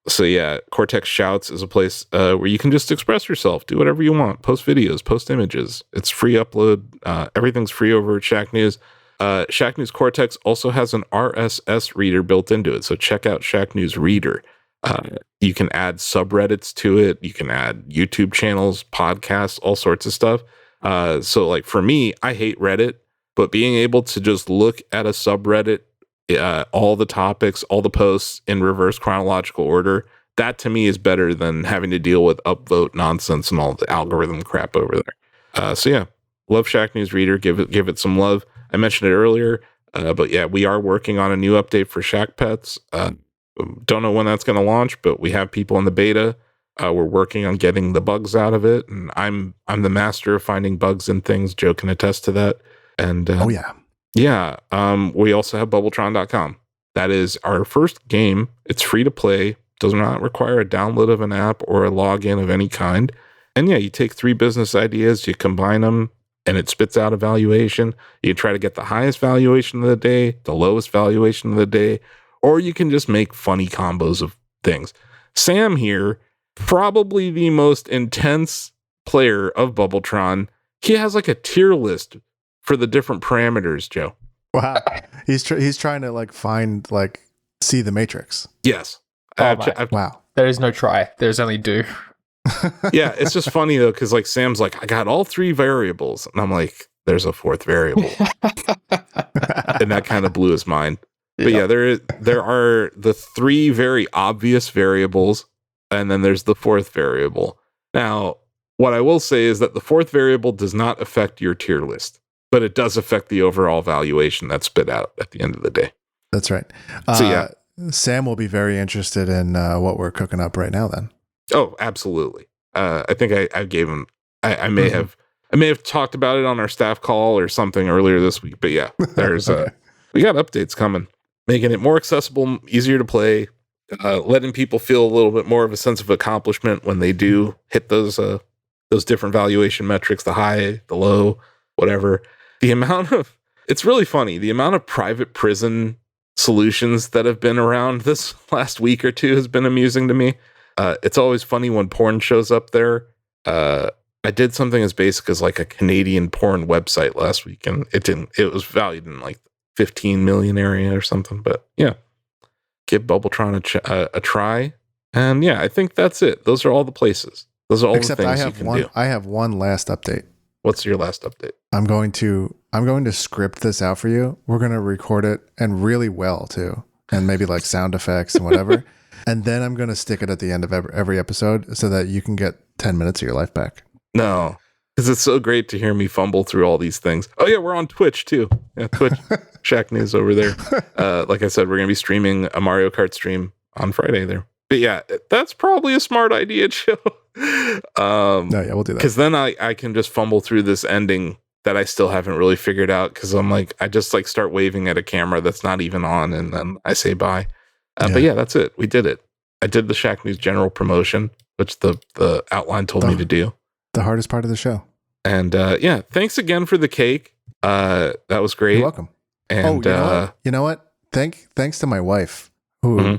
So yeah, Cortex Shouts is a place where you can just express yourself, do whatever you want, post videos, post images. It's free upload. Everything's free over at Shack News. Shack News Cortex also has an RSS reader built into it. So check out Shack News Reader. You can add subreddits to it. You can add YouTube channels, podcasts, all sorts of stuff. So like for me, I hate Reddit, but being able to just look at a subreddit, all the topics, all the posts in reverse chronological order, that to me is better than having to deal with upvote nonsense and all the algorithm crap over there. So yeah, love Shack News Reader. Give it some love. I mentioned it earlier, but yeah, we are working on a new update for Shack Pets. Don't know when that's going to launch, but we have people in the beta. We're working on getting the bugs out of it, and I'm the master of finding bugs in things. Joe can attest to that. And yeah. We also have Bubbletron.com. That is our first game. It's free to play. Does not require a download of an app or a login of any kind. And yeah, you take 3 business ideas, you combine them, and it spits out a valuation. You try to get the highest valuation of the day, the lowest valuation of the day, or you can just make funny combos of things. Sam here, probably the most intense player of Bubbletron. He has like a tier list for the different parameters, Joe. Wow. He's trying to like find, like, see the matrix. Yes. Wow. There is no try. There's only do. Yeah, it's just funny though, because like Sam's like, I got all 3 variables, and I'm like, there's a 4th variable, and that kind of blew his mind. But yeah, there are the 3 very obvious variables, and then there's the 4th variable. Now, what I will say is that the 4th variable does not affect your tier list, but it does affect the overall valuation that's spit out at the end of the day. That's right. So yeah, Sam will be very interested in what we're cooking up right now then. Oh, absolutely. I think I gave him. I may have talked about it on our staff call or something earlier this week. But yeah, there's we got updates coming, making it more accessible, easier to play, letting people feel a little bit more of a sense of accomplishment when they do hit those different valuation metrics, the high, the low, whatever. It's really funny. The amount of private prison solutions that have been around this last week or two has been amusing to me. It's always funny when porn shows up there. I did something as basic as like a Canadian porn website last week, and it was valued in like 15 million area or something. But yeah, give Bubbletron a try. And yeah, I think that's it. Those are all the places. Those are all the things you can do. I have one last update. What's your last update? I'm going to script this out for you. We're going to record it, and really well too, and maybe like sound effects and whatever. And then I'm going to stick it at the end of every episode so that you can get 10 minutes of your life back. No, because it's so great to hear me fumble through all these things. Oh yeah, we're on Twitch too. Yeah, Twitch, Shack News over there. Like I said, we're going to be streaming a Mario Kart stream on Friday there. But yeah, that's probably a smart idea, Joe. No, yeah, we'll do that. Because then I can just fumble through this ending that I still haven't really figured out. Because I'm like, I just like start waving at a camera that's not even on, and then I say bye. But yeah, that's it. We did it. I did the Shack News general promotion, which the outline told me to do. The hardest part of the show. And yeah, thanks again for the cake. That was great. You're welcome. And you know what? Thanks to my wife who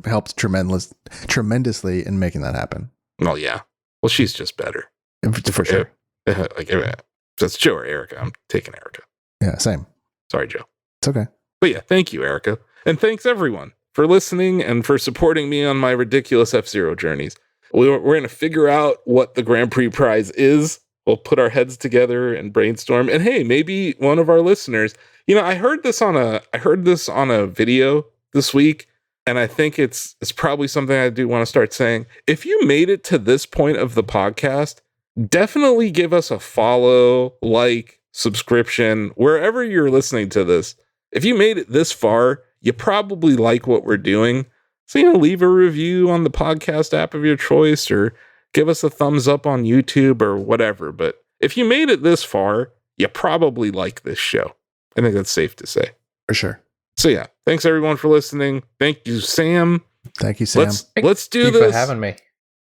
helped tremendously in making that happen. Well, yeah. Well, she's just better. For sure. Like, if that's Joe or Erica, I'm taking Erica. Yeah, same. Sorry, Joe. It's okay. But yeah, thank you, Erica. And thanks everyone for listening and for supporting me on my ridiculous F-Zero journeys. We're going to figure out what the Grand Prix prize is. We'll put our heads together and brainstorm. And hey, maybe one of our listeners, I heard this on a video this week, and I think it's probably something I do want to start saying. If you made it to this point of the podcast, definitely give us a follow, like, subscription, wherever you're listening to this. If you made it this far, you probably like what we're doing. So, leave a review on the podcast app of your choice, or give us a thumbs up on YouTube or whatever. But if you made it this far, you probably like this show. I think that's safe to say. For sure. So yeah, thanks everyone for listening. Thank you, Sam. Thank you, Sam. Let's do Thank this. you for having me.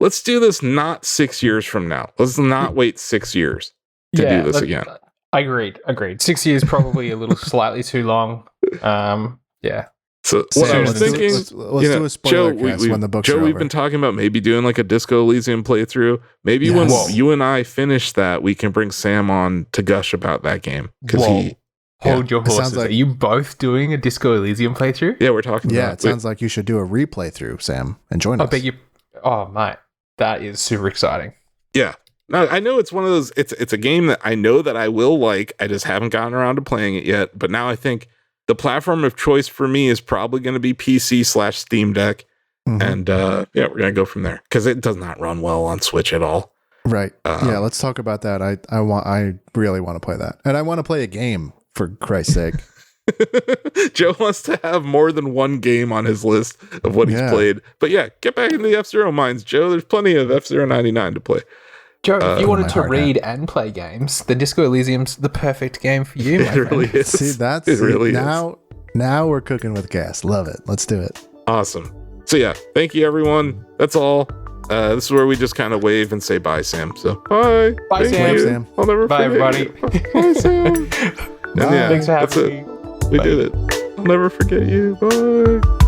Let's do this not 6 years from now. Let's not wait 6 years to do this again. Agreed. 6 years probably a little slightly too long. Yeah. So Sam, what I was thinking, let's do a spoiler cast when the books are we've over. been talking about maybe doing like a Disco Elysium playthrough. Maybe when you and I finish that, we can bring Sam on to gush about that game, because Hold your horses. Are you both doing a Disco Elysium playthrough? Yeah, we're talking. Yeah, about it sounds like you should do a replay through, Sam, and join us. Oh, mate, that is super exciting. Yeah. No, I know it's one of those. It's a game that I know that I will like. I just haven't gotten around to playing it yet. But now I think the platform of choice for me is probably going to be PC/Steam Deck, and we're gonna go from there, because it does not run well on Switch at all. Right. Yeah. Let's talk about that. I really want to play that, and I want to play a game, for Christ's sake. Joe wants to have more than one game on his list of what he's played. But yeah, get back into the F-Zero mines, Joe. There's plenty of F-Zero 99 to play. Joe, if you wanted to read and play games, the Disco Elysium's the perfect game for you. It really is. See, now we're cooking with gas. Love it. Let's do it. Awesome. So yeah, thank you everyone. That's all. This is where we just kind of wave and say bye, Sam. So bye. Bye, Sam. I'll never bye, forget everybody. You. Bye, Sam. Bye. Yeah, Thanks for having me. We did it. I'll never forget you. Bye.